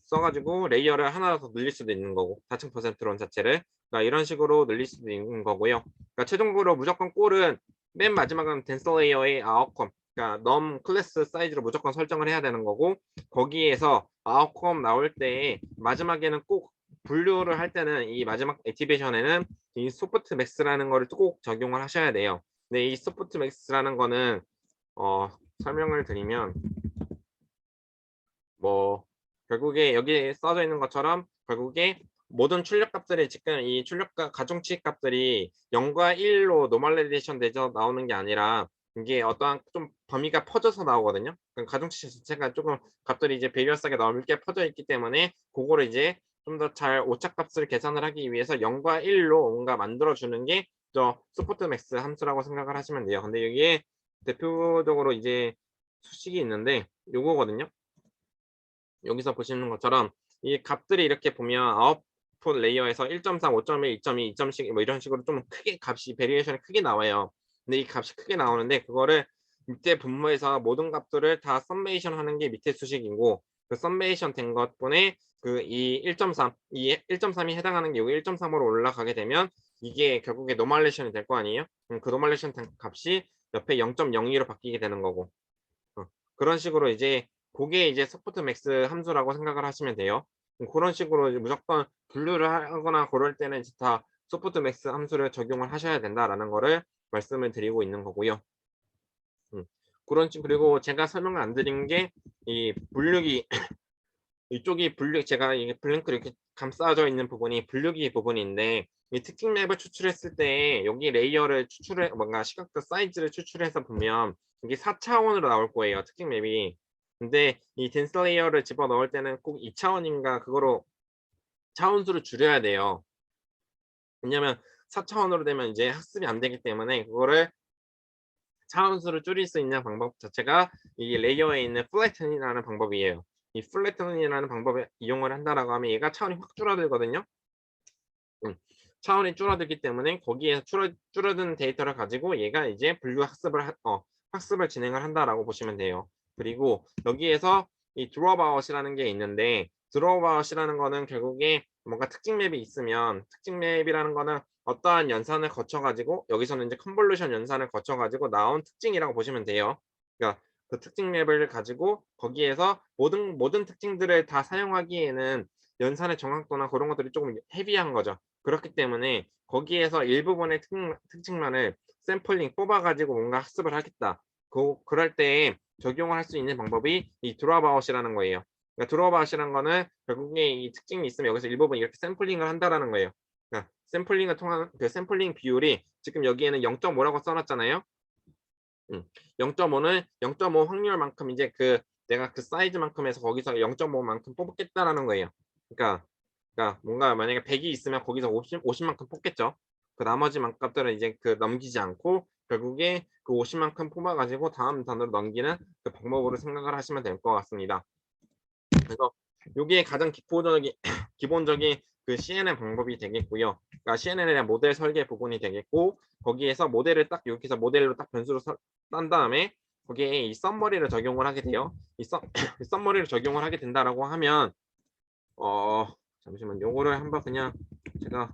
써가지고 레이어를 하나 더 늘릴 수도 있는 거고 4000%론 자체를 그러니까 이런 식으로 늘릴 수도 있는 거고요. 그러니까 최종적으로 무조건 꼴은 맨 마지막은 덴서 레이어의 아웃컴 그러니까 넘 클래스 사이즈로 무조건 설정을 해야 되는 거고 거기에서 아웃컴 나올 때 마지막에는 꼭 분류를 할 때는 이 마지막 액티베이션에는 이 소프트 맥스라는 거를 꼭 적용을 하셔야 돼요. 근데 이 소프트 맥스라는 거는 설명을 드리면 뭐 결국에 여기에 써져 있는 것처럼 결국에 모든 출력값들이 지금 이 출력값 가중치 값들이 0과 1로 노멀라이제이션 돼서 나오는 게 아니라 이게 어떠한 좀 범위가 퍼져서 나오거든요. 가중치 자체가 조금 값들이 이제 베리어스하게 넓게 퍼져 있기 때문에 그거를 이제 좀 더 잘 오차값을 계산을 하기 위해서 0과 1로 뭔가 만들어 주는 게 저 소프트 맥스 함수라고 생각을 하시면 돼요. 근데 여기에 대표적으로 이제 수식이 있는데 요거거든요. 여기서 보시는 것처럼 이 값들이 이렇게 보면 아웃풋 레이어에서 1.3, 5.1, 2.2, 2.10 뭐 이런 식으로 좀 크게 값이 베리에이션이 크게 나와요. 근데 이 값이 크게 나오는데 그거를 밑에 분모에서 모든 값들을 다 썸메이션 하는 게 밑에 수식이고 그 썸메이션 된 것분에 그 이 1.3, 이 1.3이 해당하는 게 여기 1.3으로 올라가게 되면 이게 결국에 노멀레이션이 될 거 아니에요? 그 노멀레이션 된 값이 옆에 0.02로 바뀌게 되는 거고 그런 식으로 이제 그게 이제 소프트맥스 함수라고 생각을 하시면 돼요. 그런 식으로 이제 무조건 분류를 하거나 그럴 때는 이제 다 소프트맥스 함수를 적용을 하셔야 된다라는 거를 말씀을 드리고 있는 거고요. 음. 그리고 제가 설명을 안 드린 게 이 분류기 이쪽이 제가 이게 블랭크로 이렇게 감싸져 있는 부분이 분류기 부분인데 이 특징 맵을 추출했을 때 여기 레이어를 뭔가 시각적 사이즈를 추출해서 보면 이게 4차원으로 나올 거예요, 특징 맵이. 근데 이 덴스 레이어를 집어넣을 때는 꼭 2차원인가 그거로 차원수를 줄여야 돼요. 왜냐면 4차원으로 되면 이제 학습이 안 되기 때문에 그거를 차원수를 줄일 수 있는 방법 자체가 이 레이어에 있는 플래튼이라는 방법이에요. 이 플래튼이라는 방법을 이용을 한다라고 하면 얘가 차원이 확 줄어들거든요. 음. 차원이 줄어들기 때문에 거기에서 줄어든 데이터를 가지고 얘가 이제 분류 학습을 진행을 한다라고 보시면 돼요. 그리고 여기에서 이 드롭아웃이라는 게 있는데 드롭아웃이라는 거는 결국에 뭔가 특징 맵이 있으면 특징 맵이라는 거는 어떠한 연산을 거쳐 가지고 여기서는 이제 컨볼루션 연산을 거쳐 가지고 나온 특징이라고 보시면 돼요. 그러니까 그 특징 맵을 가지고 거기에서 모든 특징들을 다 사용하기에는 연산의 정확도나 그런 것들이 조금 헤비한 거죠. 그렇기 때문에 거기에서 일부분의 특징만을 샘플링 뽑아 가지고 뭔가 학습을 하겠다. 그럴 때 적용을 할 수 있는 방법이 이 드롭아웃이라는 거예요. 그러니까 드롭아웃이라는 거는 결국에 이 특징이 있으면 여기서 일부분 이렇게 샘플링을 한다라는 거예요. 그러니까 샘플링을 통한 그 샘플링 비율이 지금 여기에는 0.5라고 써 놨잖아요. 0.5는 0.5 확률만큼 이제 내가 그 사이즈만큼에서 거기서 0.5만큼 뽑겠다라는 거예요. 그러니까 뭔가 만약에 100이 있으면 거기서 50만큼 뽑겠죠. 그 나머지 값들은 이제 넘기지 않고 결국에 그 50만큼 뽑아 가지고 다음 단으로 넘기는 그 방법으로 생각을 하시면 될 것 같습니다. 그래서 요게 가장 기본적인 그 CNN 방법이 되겠고요. 그러니까 CNN에 대한 모델 설계 부분이 되겠고 거기에서 모델을 딱 여기서 모델로 딱 변수로 딴 다음에 거기에 이 썸머리를 적용을 하게 돼요. 이 썸머리를 적용을 하게 된다라고 하면 잠시만 요거를 한번 그냥 제가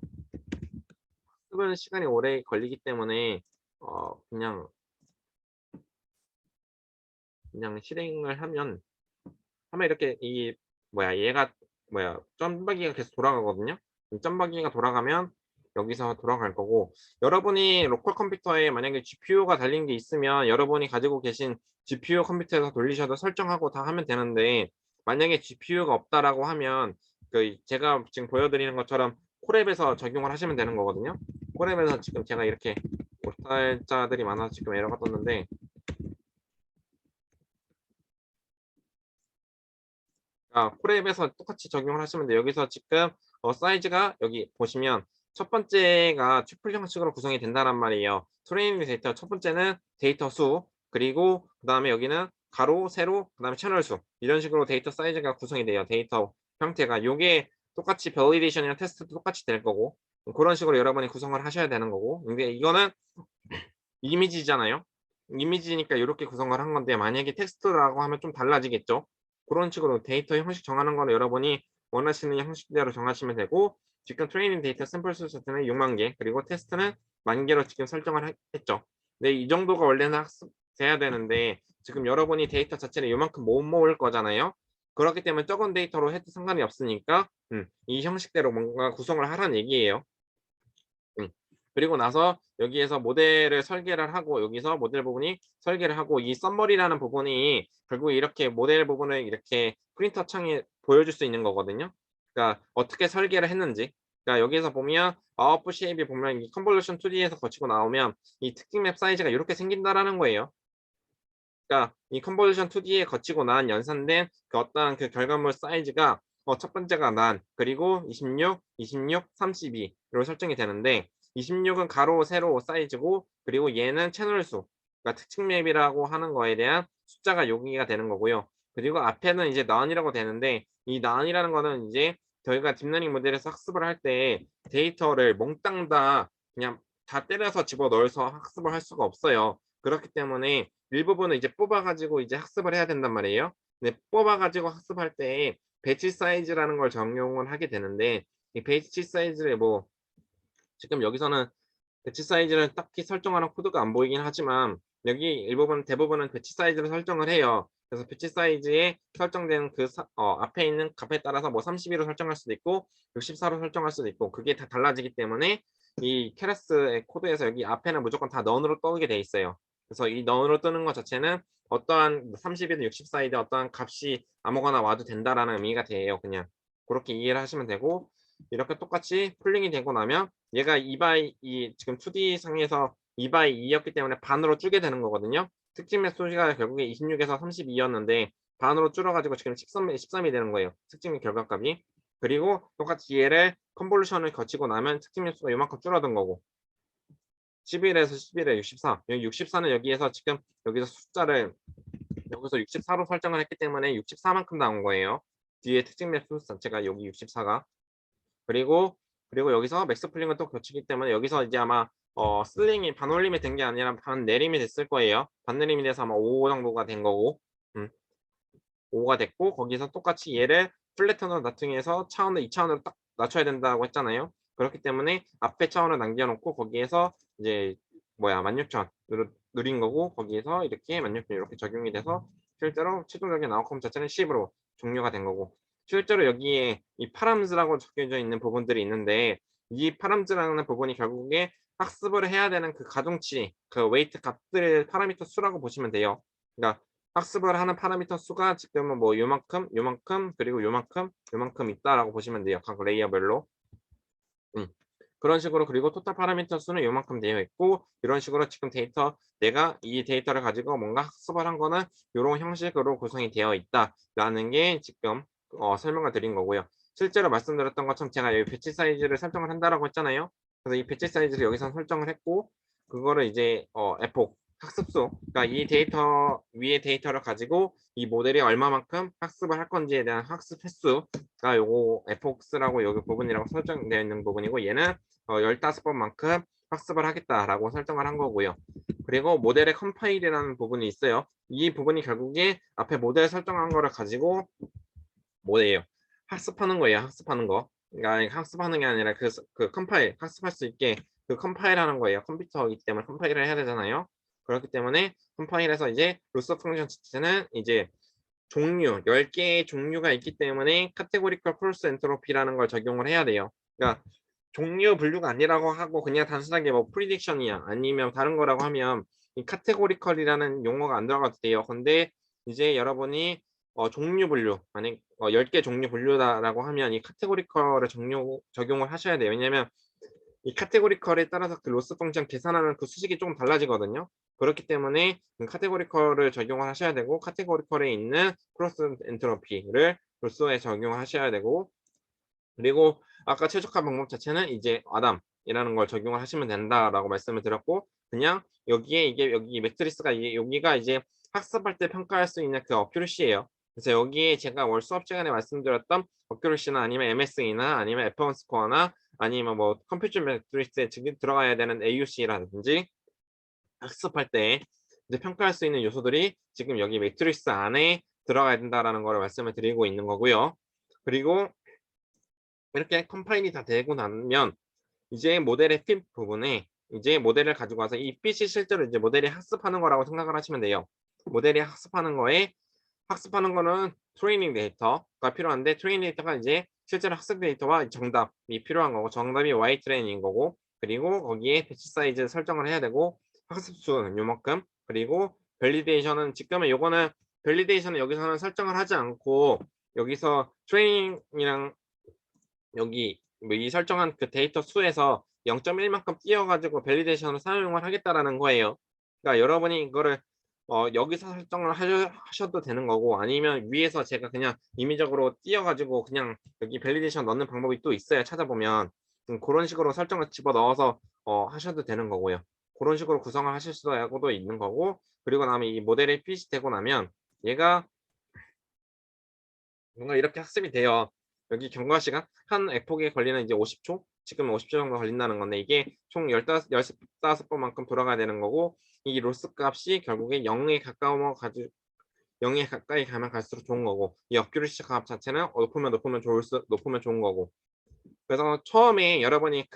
쓰는 시간이 오래 걸리기 때문에 그냥 실행을 하면 이렇게 얘가 점박이가 계속 돌아가거든요. 이 점박이가 돌아가면 여기서 돌아갈 거고 여러분이 로컬 컴퓨터에 만약에 GPU가 달린 게 있으면 여러분이 가지고 계신 GPU 컴퓨터에서 돌리셔도 설정하고 다 하면 되는데 만약에 GPU가 없다라고 하면 제가 지금 보여드리는 것처럼 콜앱에서 적용을 하시면 되는 거거든요. 콜앱에서 지금 제가 이렇게 오탈자들이 많아서 지금 에러가 떴는데 콜앱에서 똑같이 적용을 하시면 돼요. 여기서 지금 사이즈가 여기 보시면 첫 번째가 튜플 형식으로 구성이 된다란 말이에요. 트레이닝 데이터 첫 번째는 데이터 수, 그리고 그다음에 여기는 가로, 세로, 그다음에 채널 수 이런 식으로 데이터 사이즈가 구성이 돼요. 데이터 형태가 요게 똑같이 밸리데이션이랑 테스트도 똑같이 될 거고 그런 식으로 여러분이 구성을 하셔야 되는 거고 근데 이거는 이미지잖아요. 이미지니까 이렇게 구성을 한 건데 만약에 텍스트라고 하면 좀 달라지겠죠. 그런 식으로 데이터 형식 정하는 거는 여러분이 원하시는 형식대로 정하시면 되고 지금 트레이닝 데이터 샘플 수 세트는 6만 개 그리고 테스트는 10,000개로 지금 설정을 했죠. 근데 이 정도가 원래는 학습돼야 되는데 지금 여러분이 데이터 자체를 이만큼 못 모을 거잖아요. 그렇기 때문에 적은 데이터로 해도 상관이 없으니까 이 형식대로 뭔가 구성을 하라는 얘기예요. 음. 그리고 나서 여기에서 모델을 설계를 하고 여기서 모델 부분이 설계를 하고 이 썸머리라는 부분이 결국 이렇게 모델 부분을 이렇게 프린터 창에 보여줄 수 있는 거거든요. 그러니까 어떻게 설계를 했는지. 그러니까 여기에서 보면 아웃풋 쉐입이 보면 이 컨볼루션 2D에서 거치고 나오면 이 특징 맵 사이즈가 이렇게 생긴다라는 거예요. 그러니까 이 컨볼루션 2D에 거치고 난 연산된 어떠한 결과물 사이즈가 첫 번째가 그리고 26, 26, 32로 설정이 되는데 26은 가로, 세로 사이즈고 그리고 얘는 채널 수, 그러니까 특징 맵이라고 하는 거에 대한 숫자가 여기가 되는 거고요. 그리고 앞에는 이제 none이라고 되는데 이 none이라는 거는 이제 저희가 딥러닝 모델에서 학습을 할 때 데이터를 몽땅 다 그냥 다 때려서 집어넣어서 학습을 할 수가 없어요. 그렇기 때문에 일부분은 이제 뽑아 가지고 이제 학습을 해야 된단 말이에요. 근데 뽑아 가지고 학습할 때 배치 사이즈라는 걸 적용을 하게 되는데 이 배치 사이즈를 지금 여기서는 배치 사이즈를 딱히 설정하는 코드가 안 보이긴 하지만 여기 대부분은 배치 사이즈를 설정을 해요. 그래서 배치 사이즈에 설정된 앞에 있는 값에 따라서 뭐 32로 설정할 수도 있고 64로 설정할 수도 있고 그게 다 달라지기 때문에 이 케라스의 코드에서 여기 앞에는 무조건 다 넌으로 떠오게 돼 있어요. 그래서 이 넌으로 뜨는 것 자체는 어떠한 32든 64이든 어떠한 값이 아무거나 와도 된다라는 의미가 돼요. 그냥 그렇게 이해를 하시면 되고 이렇게 똑같이 풀링이 되고 나면 얘가 2/2 지금 2D 상에서 2/2였기 때문에 반으로 줄게 되는 거거든요. 특징 맵 소지가 결국에 26에서 32였는데 반으로 줄어가지고 지금 13이 되는 거예요. 특징 맵 결과값이. 그리고 똑같이 얘를 컨볼루션을 거치고 나면 특징 맵 수가 요만큼 줄어든 거고 11에서 11에 64. 여기 64는 여기에서 지금 여기서 숫자를 여기서 64로 설정을 했기 때문에 64만큼 나온 거예요. 뒤에 특징 맵 수 자체가 여기 64가. 그리고 여기서 맥스 풀링은 또 겹치기 때문에 여기서 이제 아마 슬링이 반올림이 된 게 아니라 반내림이 됐을 거예요. 반내림이 돼서 아마 5 정도가 된 거고 5가 됐고 거기서 똑같이 얘를 플래턴으로 나중에서 차원을 2차원으로 딱 낮춰야 된다고 했잖아요. 그렇기 때문에 앞에 차원을 남겨놓고 거기에서 이제 16,000 누린 거고 거기에서 이렇게 16,000 이렇게 적용이 돼서 실제로 최종적인 아웃컴 자체는 10으로 종료가 된 거고 실제로 여기에 이 파람즈라고 적혀져 있는 부분들이 있는데 이 파람즈라는 부분이 결국에 학습을 해야 되는 그 가중치, 그 웨이트 값들 파라미터 수라고 보시면 돼요. 그러니까 학습을 하는 파라미터 수가 지금은 뭐 요만큼, 요만큼, 그리고 요만큼, 요만큼 있다라고 보시면 돼요. 각 레이어별로. 음. 그런 식으로 그리고 토탈 파라미터 수는 요만큼 되어 있고 이런 식으로 지금 내가 이 데이터를 가지고 뭔가 학습을 한 거는 요런 형식으로 구성이 되어 있다라는 게 지금 설명을 드린 거고요. 실제로 말씀드렸던 것처럼 제가 여기 배치 사이즈를 설정을 한다라고 했잖아요. 그래서 이 배치 사이즈를 여기서 설정을 했고 그거를 이제 에폭 학습수 그러니까 이 데이터 위의 데이터를 가지고 이 모델이 얼마만큼 학습을 할 건지에 대한 학습 횟수가 요거 에폭스라고 여기 부분이라고 설정되어 있는 부분이고 얘는 15번만큼 학습을 하겠다라고 설정을 한 거고요. 그리고 모델의 컴파일이라는 부분이 있어요. 이 부분이 결국에 앞에 모델 설정한 거를 가지고 뭐예요? 학습하는 거예요. 학습하는 거. 그러니까 학습하는 게 아니라 그 컴파일, 학습할 수 있게 그 컴파일 하는 거예요. 컴퓨터이기 때문에 컴파일을 해야 되잖아요. 그렇기 때문에 컴파일에서 이제 로스 펑션 자체는 이제 종류, 10개의 종류가 있기 때문에 카테고리컬 폴스 엔트로피라는 걸 적용을 해야 돼요. 그러니까 종류 분류가 아니라고 하고 그냥 단순하게 뭐 프리딕션이야 아니면 다른 거라고 하면 이 카테고리컬이라는 용어가 안 들어가도 돼요. 근데 이제 여러분이 종류 분류 만약 10개 종류 분류다라고 하면 이 카테고리컬을 적용을 하셔야 돼요. 왜냐면 이 카테고리컬에 따라서 그 로스 펑션 계산하는 그 수식이 조금 달라지거든요. 그렇기 때문에 그 카테고리컬을 적용을 하셔야 되고 카테고리컬에 있는 크로스 엔트로피를 로스에 적용을 하셔야 되고 그리고 아까 최적화 방법 자체는 이제 아담이라는 걸 적용을 하시면 된다라고 말씀을 드렸고 그냥 여기에 이게 여기 매트리스가 여기가 이제 학습할 때 평가할 수 있는 그 어큐러시예요. 그래서 여기에 제가 월 수업 시간에 말씀드렸던 어큐러시나 아니면 MSE나 아니면 F1 스코어나 아니면 뭐 컴퓨터 매트리스에 들어가야 되는 AUC라든지 학습할 때 이제 평가할 수 있는 요소들이 지금 여기 매트리스 안에 들어가야 된다라는 걸 말씀을 드리고 있는 거고요. 그리고 이렇게 컴파일이 다 되고 나면 이제 모델의 핏 부분에 이제 모델을 가지고 와서 이 핏이 실제로 이제 모델이 학습하는 거라고 생각을 하시면 돼요. 모델이 학습하는 거는 트레이닝 데이터가 필요한데 트레이닝 데이터가 이제 실제로 학습 데이터와 정답이 필요한 거고 정답이 Y 트레이닝인 거고 그리고 거기에 배치 사이즈 설정을 해야 되고 학습 수는 요만큼 그리고 밸리데이션은 지금은 요거는 밸리데이션은 여기서는 설정을 하지 않고 여기서 트레이닝이랑 여기 뭐 이 설정한 그 데이터 수에서 0.1만큼 띄어 가지고 밸리데이션을 사용을 하겠다라는 거예요. 그러니까 여러분이 이거를 여기서 설정을 하셔도 되는 거고 아니면 위에서 제가 그냥 임의적으로 띄어 가지고 그냥 여기 밸리데이션 넣는 방법이 또 있어요, 찾아보면. 고런 식으로 설정을 집어넣어서 하셔도 되는 거고요. 고런 식으로 구성을 하실 수도 있는 거고 그리고 나면 이 모델이 핏이 되고 나면 얘가 뭔가 이렇게 학습이 돼요. 여기 경과 시간 한 에폭에 걸리는 이제 50초 지금 50초 정도 걸린다는 건데 이게 총 15번만큼 돌아가야 되는 거고 이 로스 값이 결국에 0에 가까이 가면 갈수록 좋은 거고 이 어큐리시 값 자체는 높으면 좋은 거고 그래서 처음에 여러분이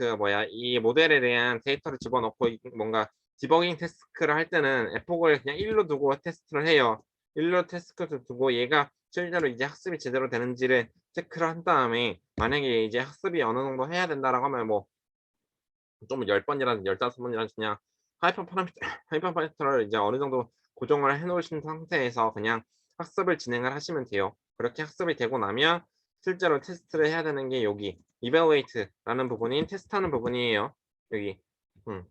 이 모델에 대한 데이터를 집어넣고 뭔가 디버깅 테스트를 할 때는 에폭을 그냥 1로 두고 테스트를 해요. 일로 태스크를 두고 얘가 실제로 이제 학습이 제대로 되는지를 체크를 한 다음에 만약에 이제 학습이 어느 정도 해야 된다라고 하면 뭐 좀 10 번이라든지 15 번이라든지 그냥 하이퍼 파라미터 하이퍼 파라미터를 이제 어느 정도 고정을 해 놓으신 상태에서 그냥 학습을 진행을 하시면 돼요. 그렇게 학습이 되고 나면 실제로 테스트를 해야 되는 게 여기 evaluate라는 부분인 테스트하는 부분이에요. 여기. 음.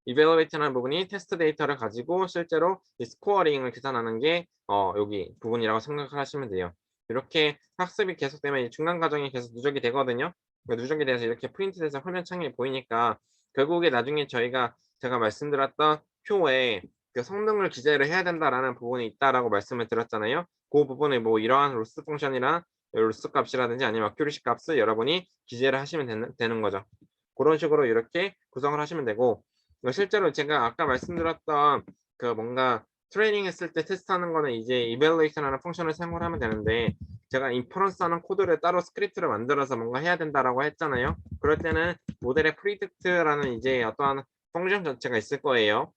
evaluate라는 부분이 테스트 데이터를 가지고 실제로 이 스코어링을 계산하는 게 여기 부분이라고 생각을 하시면 돼요. 이렇게 학습이 계속되면 이 중간 과정이 계속 누적이 되거든요. 누적이 돼서 이렇게 프린트돼서 화면창에 보이니까 결국에 나중에 제가 말씀드렸던 표에 그 성능을 기재를 해야 된다라는 부분이 있다라고 말씀을 드렸잖아요. 그 부분에 뭐 이러한 로스 펑션이랑 로스 값이라든지 아니면 어큐리시 값을 여러분이 기재를 하시면 되는 거죠. 그런 식으로 이렇게 구성을 하시면 되고 실제로 제가 아까 말씀드렸던 그 뭔가 트레이닝 했을 때 테스트하는 거는 이제 evaluation하는 펑션을 사용을 하면 되는데 제가 inference하는 코드를 따로 스크립트를 만들어서 뭔가 해야 된다라고 했잖아요. 그럴 때는 모델의 predict라는 이제 어떠한 펑션 자체가 있을 거예요.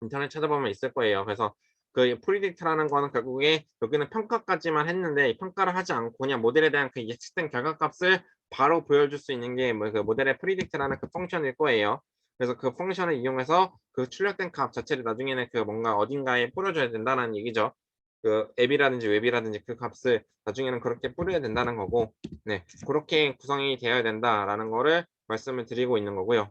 인터넷 찾아보면 있을 거예요. 그래서 그 predict라는 거는 결국에 여기는 평가까지만 했는데 평가를 하지 않고 그냥 모델에 대한 그 예측된 결과값을 바로 보여줄 수 있는 게 뭐 그 모델의 predict라는 그 펑션일 거예요. 그래서 그 펑션을 이용해서 그 출력된 값 자체를 나중에는 그 뭔가 어딘가에 뿌려줘야 된다는 얘기죠. 그 앱이라든지 웹이라든지 그 값을 나중에는 그렇게 뿌려야 된다는 거고, 네, 그렇게 구성이 되어야 된다라는 거를 말씀을 드리고 있는 거고요.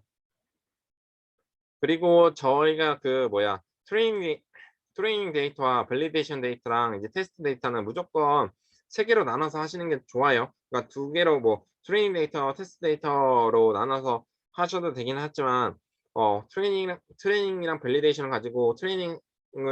그리고 저희가 그 뭐야 트레이닝 데이터와 밸리데이션 데이터랑 이제 테스트 데이터는 무조건 세 개로 나눠서 하시는 게 좋아요. 그러니까 두 개로 뭐 트레이닝 데이터, 테스트 데이터로 나눠서 하셔도 되긴 하지만 트레이닝이랑 밸리데이션을 가지고 트레이닝은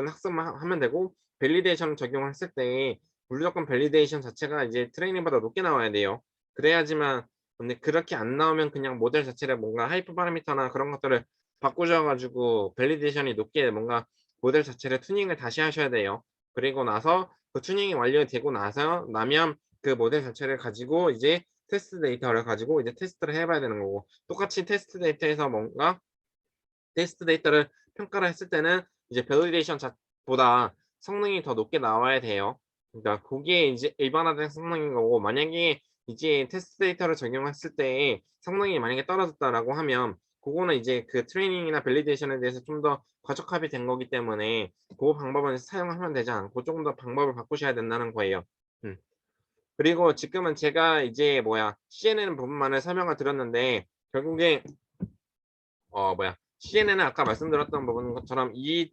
학습만 하면 되고 밸리데이션 적용을 했을 때 무조건 밸리데이션 자체가 이제 트레이닝보다 높게 나와야 돼요. 그래야지만 근데 그렇게 안 나오면 그냥 모델 자체를 뭔가 하이퍼 파라미터나 그런 것들을 바꾸셔 가지고 밸리데이션이 높게 뭔가 모델 자체를 튜닝을 다시 하셔야 돼요. 그리고 나서 그 튜닝이 완료되고 나면 그 모델 자체를 가지고 이제 테스트 데이터를 가지고 이제 테스트를 해 봐야 되는 거고 똑같이 테스트 데이터에서 뭔가 테스트 데이터를 평가를 했을 때는 이제 밸리데이션 보다 성능이 더 높게 나와야 돼요. 그러니까 그게 이제 일반화된 성능인 거고 만약에 이제 테스트 데이터를 적용했을 때 성능이 만약에 떨어졌다라고 하면 그거는 이제 그 트레이닝이나 밸리데이션에 대해서 좀 더 과적합이 된 거기 때문에 그 방법은 사용하면 되지 않고 조금 더 방법을 바꾸셔야 된다는 거예요. 음. 그리고 지금은 제가 이제 CNN 부분만을 설명을 드렸는데 결국에 CNN은 아까 말씀드렸던 부분 것처럼 이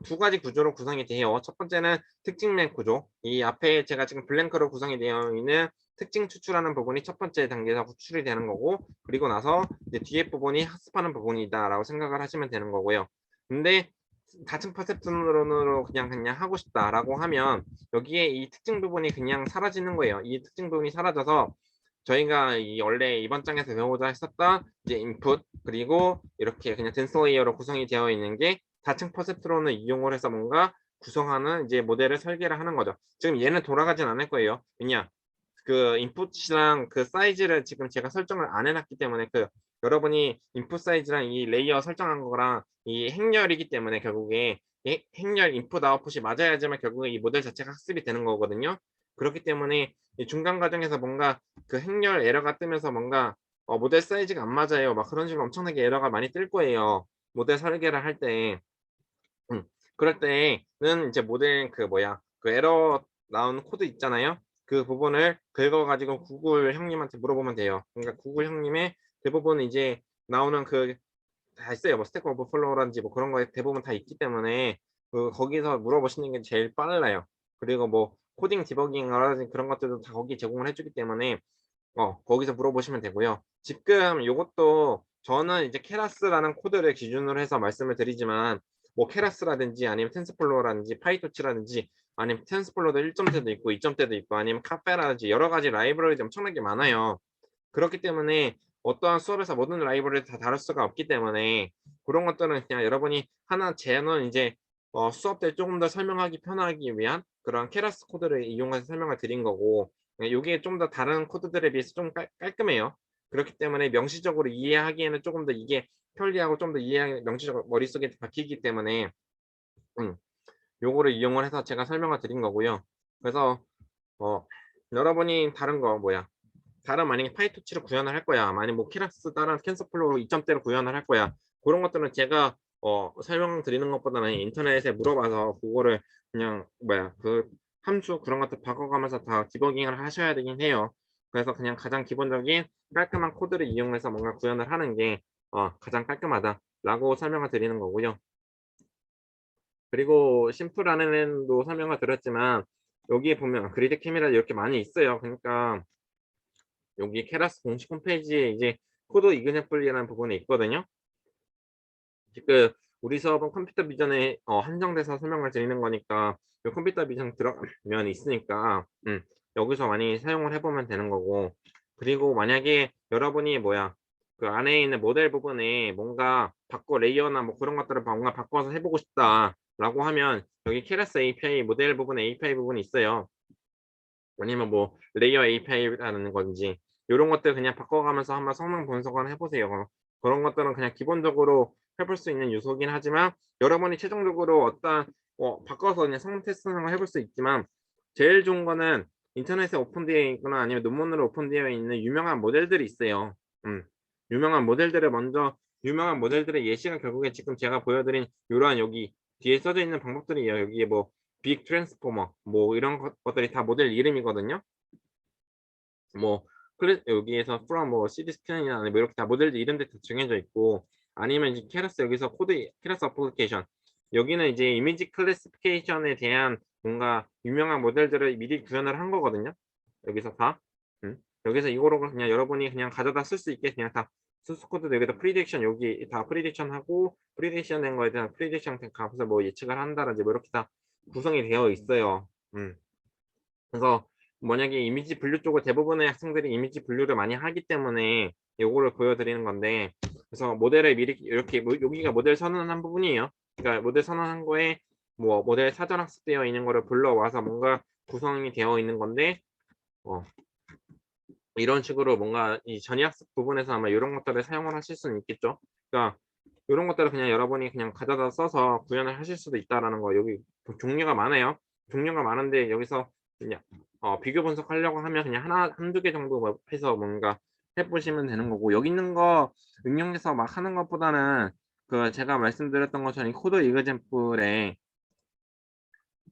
두 가지 구조로 구성이 돼요. 첫 번째는 특징맨 구조. 이 앞에 제가 지금 블랭크로 구성이 되어 있는 특징 추출하는 부분이 첫 번째 단계에서 구출이 되는 거고 그리고 나서 이제 뒤에 부분이 학습하는 부분이다라고 생각을 하시면 되는 거고요. 근데 다층 퍼셉트론으로 그냥 하고 싶다라고 하면 여기에 이 특징 부분이 그냥 사라지는 거예요. 이 특징 부분이 사라져서 저희가 이 원래 이번 장에서 배우고자 했었던 이제 인풋 그리고 이렇게 그냥 덴스 레이어로 구성이 되어 있는 게 다층 퍼셉트론을 이용을 해서 뭔가 구성하는 이제 모델을 설계를 하는 거죠. 지금 얘는 돌아가진 않을 거예요. 왜냐? 그 인풋이랑 그 사이즈를 지금 제가 설정을 안 해놨기 때문에 그 여러분이 인풋 사이즈랑 이 레이어 설정한 거랑 이 행렬이기 때문에 결국에 행렬 인풋 아웃풋이 맞아야지만 결국에 이 모델 자체가 학습이 되는 거거든요. 그렇기 때문에 이 중간 과정에서 뭔가 그 행렬 에러가 뜨면서 뭔가 모델 사이즈가 안 맞아요. 막 그런 식으로 엄청나게 에러가 많이 뜰 거예요. 모델 설계를 할 때. 음. 그럴 때는 이제 모델 그 에러 나온 코드 있잖아요. 그 부분을 긁어 가지고 구글 형님한테 물어보면 돼요. 그러니까 구글 형님의 대부분 이제 나오는 다 있어요. 뭐 스택 오버플로우라든지 뭐 그런 거에 대부분 다 있기 때문에 거기서 물어보시는 게 제일 빨라요. 그리고 뭐 코딩 디버깅이라든지 그런 것들도 다 거기 제공을 해 주기 때문에 거기서 물어보시면 되고요. 지금 요것도 저는 이제 케라스라는 코드를 기준으로 해서 말씀을 드리지만 뭐 케라스라든지 아니면 텐서플로우라든지 파이토치라든지 아니면 텐서플로우도 1점대도 있고 2점대도 있고 아니면 카페라든지 여러 가지 라이브러리들이 엄청나게 많아요. 그렇기 때문에 어떠한 수업에서 모든 라이브러리를 다 다룰 수가 없기 때문에 그런 것들은 그냥 여러분이 하나 제는 이제 수업 때 조금 더 설명하기 편하기 위한 그런 케라스 코드를 이용해서 설명을 드린 거고 요게 좀 더 다른 코드들에 비해서 좀 깔끔해요. 그렇기 때문에 명시적으로 이해하기에는 조금 더 이게 편리하고 좀 더 이해하기 명시적으로 머릿속에 박히기 때문에 음 요거를 이용을 해서 제가 설명을 드린 거고요. 그래서 여러분이 다른 거 다른 만약에 파이토치를 구현을 할 거야. 만약 뭐 키라스 다른 캔서플로우 2점대로 구현을 할 거야. 그런 것들은 제가 설명드리는 것보다는 인터넷에 물어봐서 그거를 그냥 그 함수 그런 것들 바꿔가면서 다 디버깅을 하셔야 되긴 해요. 그래서 그냥 가장 기본적인 깔끔한 코드를 이용해서 뭔가 구현을 하는 게 가장 깔끔하다라고 설명을 드리는 거고요. 그리고 심플 안에도 설명을 드렸지만 여기에 보면 그리드 캐미라 이렇게 많이 있어요. 그러니까 여기 케라스 공식 홈페이지에 이제 코드 이그젠플이라는 부분이 있거든요. 지금 우리 수업은 컴퓨터 비전에 한정돼서 설명을 드리는 거니까 요 컴퓨터 비전 들어가면 있으니까 여기서 많이 사용을 해보면 되는 거고, 그리고 만약에 여러분이 그 안에 있는 모델 부분에 뭔가 레이어나 뭐 그런 것들을 뭔가 바꿔서 해보고 싶다라고 하면 여기 케라스 API 모델 부분에 API 부분이 있어요. 아니면 뭐 레이어 API라는 건지 요런 것들 그냥 바꿔가면서 한번 성능 분석을 해보세요. 그런 것들은 그냥 기본적으로 해볼 수 있는 요소긴 하지만 여러분이 최종적으로 어떤 바꿔서 그냥 성능 테스트를 해볼 수 있지만 제일 좋은 거는 인터넷에 오픈되어 있거나 아니면 논문으로 오픈되어 있는 유명한 모델들이 있어요. 유명한 모델들을 먼저 유명한 모델들의 예시가 결국에 지금 제가 보여드린 요러한 여기 뒤에 써져 있는 방법들이에요. 여기에 뭐 빅 트랜스포머 뭐 이런 것들이 다 모델 이름이거든요. 뭐 여기에서 from 뭐 시리 스캔이나 뭐 이렇게 다 모델들 이름들이 다 정해져 있고, 아니면 이제 케라스 여기서 케라스 어플리케이션 여기는 이제 이미지 클래시피케이션에 대한 뭔가 유명한 모델들을 미리 구현을 한 거거든요. 여기서 다 여기서 이거로 그냥 여러분이 그냥 가져다 쓸 수 있게 그냥 다 소스 코드 여기다 프리딕션 여기 다 프리딕션 하고 프리딕션 된 거에 대한 프리딕션 값을 뭐 예측을 한다든지 뭐 이렇게 다 구성이 되어 있어요. 그래서 만약에 이미지 분류 쪽을 대부분의 학생들이 이미지 분류를 많이 하기 때문에 요거를 보여드리는 건데, 그래서 모델을 미리 이렇게 여기가 모델 선언한 부분이에요. 그러니까 모델 선언한 거에 뭐 모델 사전 학습되어 있는 거를 불러와서 뭔가 구성이 되어 있는 건데 이런 식으로 뭔가 이 전이학습 부분에서 아마 이런 것들을 사용을 하실 수는 있겠죠. 그러니까 이런 것들을 그냥 여러분이 그냥 가져다 써서 구현을 하실 수도 있다라는 거. 여기 종류가 많아요. 종류가 많은데 여기서 그냥 비교 분석하려고 하면 그냥 한두 개 정도 해서 뭔가 해보시면 되는 거고, 여기 있는 거 응용해서 막 하는 것보다는 그 제가 말씀드렸던 것처럼 이 코드 이그젠플에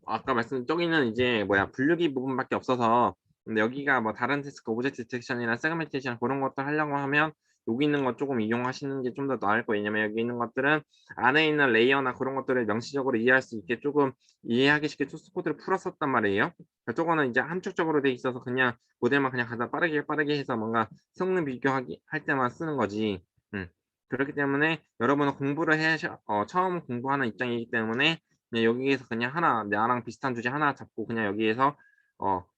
아까 저기는 이제 분류기 부분밖에 없어서, 근데 여기가 뭐 다른 태스크 오브젝트 디텍션이나 세그멘테이션 그런 것들 하려고 하면 여기 있는 거 조금 이용하시는 게 좀 더 나을 거예요. 왜냐면 여기 있는 것들은 안에 있는 레이어나 그런 것들을 명시적으로 이해할 수 있게 조금 이해하기 쉽게 소스 코드를 풀었었단 말이에요. 저거는 이제 함축적으로 돼 있어서 그냥 모델만 그냥 가장 빠르게 해서 뭔가 성능 비교하기 할 때만 쓰는 거지. 그렇기 때문에 여러분은 공부를 처음 공부하는 입장이기 때문에 그냥 여기에서 그냥 나랑 비슷한 주제 하나 잡고 그냥 여기에서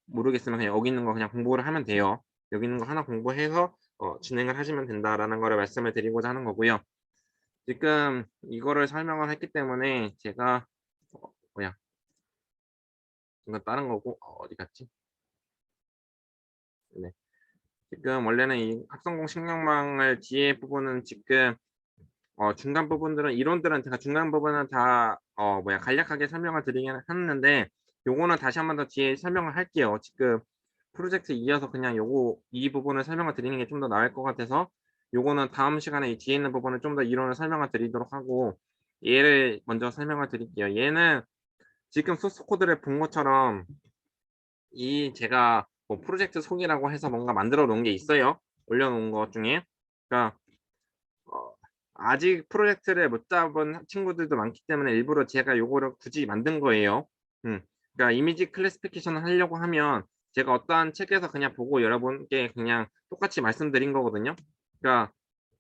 모르겠으면 그냥 여기 있는 거 그냥 공부를 하면 돼요. 여기 있는 거 하나 공부해서 진행을 하시면 된다라는 거를 말씀을 드리고자 하는 거고요. 지금 이거를 설명을 했기 때문에 제가 뭐야 이건 다른 거고 어디 갔지? 네. 지금 원래는 이 학성공 식량망을 뒤에 부분은 지금 중간 부분들은 이론들은 제가 중간 부분은 다 간략하게 설명을 드리긴 했는데 요거는 다시 한 번 더 뒤에 설명을 할게요. 지금 프로젝트 이어서 그냥 이 부분을 설명을 드리는 게 좀 더 나을 것 같아서 요거는 다음 시간에 이 뒤에 있는 부분을 좀 더 이론을 설명을 드리도록 하고, 얘를 먼저 설명을 드릴게요. 얘는 지금 소스 코드를 본 것처럼 제가 뭐 프로젝트 속이라고 해서 뭔가 만들어 놓은 게 있어요. 올려놓은 것 중에. 그러니까 어 아직 프로젝트를 못 잡은 친구들도 많기 때문에 일부러 제가 요거를 굳이 만든 거예요. 그러니까 이미지 클래시피케이션을 하려고 하면 제가 어떠한 책에서 그냥 보고 여러분께 그냥 똑같이 말씀드린 거거든요. 그러니까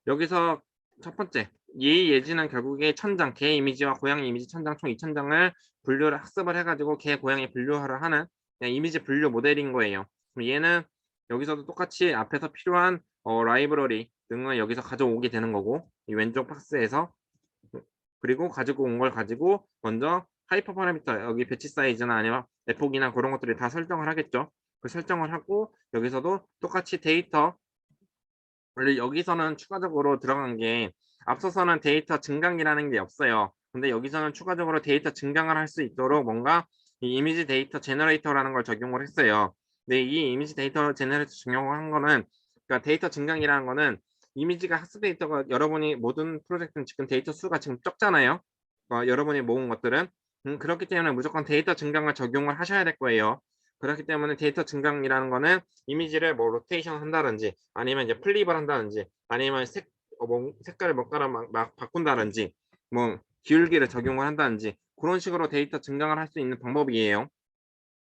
여기서 첫 번째, 예지는 결국에 천장, 개 이미지와 고양이 이미지 천장 총 2,000장을 분류를 학습을 해 가지고 개, 고양이 분류를 하는 그냥 이미지 분류 모델인 거예요. 그럼 얘는 여기서도 똑같이 앞에서 필요한 라이브러리 등을 여기서 가져오게 되는 거고, 이 왼쪽 박스에서 그리고 가지고 온 걸 가지고 먼저 하이퍼 파라미터 여기 배치 사이즈나 아니면 에폭이나 그런 것들을 다 설정을 하겠죠. 그 설정을 하고 여기서도 똑같이 데이터, 원래 여기서는 추가적으로 들어간 게 앞서서는 데이터 증강기라는 게 없어요. 근데 여기서는 추가적으로 데이터 증강을 할 수 있도록 뭔가 이 이미지 데이터 제너레이터라는 걸 적용을 했어요. 근데 이 이미지 데이터 제너레이터 적용한 거는 그러니까 데이터 증강이라는 거는 이미지가 학습 데이터가 여러분이 모든 프로젝트는 지금 데이터 수가 지금 적잖아요. 여러분이 모은 것들은. 그렇기 때문에 무조건 데이터 증강을 적용을 하셔야 될 거예요. 그렇기 때문에 데이터 증강이라는 거는 이미지를 뭐 로테이션 한다든지 아니면 이제 플립을 한다든지 아니면 뭐 색깔을 몇 가닥 막 바꾼다든지 뭐 기울기를 적용을 한다든지 그런 식으로 데이터 증강을 할 수 있는 방법이에요.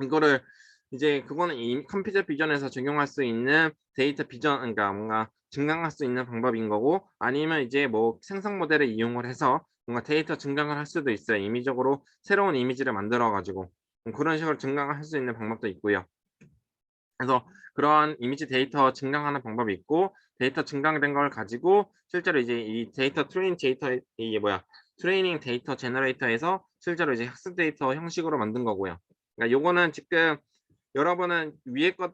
이거를 이제 그거는 이 컴퓨터 비전에서 적용할 수 있는 데이터 비전 그러니까 뭔가 증강할 수 있는 방법인 거고 아니면 이제 뭐 생성 모델을 이용을 해서 뭔가 데이터 증강을 할 수도 있어요. 임의적으로 새로운 이미지를 만들어 가지고 그런 식으로 증강을 할 수 있는 방법도 있고요. 그래서 그러한 이미지 데이터 증강하는 방법이 있고 데이터 증강된 걸 가지고 실제로 이제 이 데이터 이게 뭐야 트레이닝 데이터 제너레이터에서 실제로 이제 학습 데이터 형식으로 만든 거고요. 그러니까 요거는 지금 여러분은 위에 것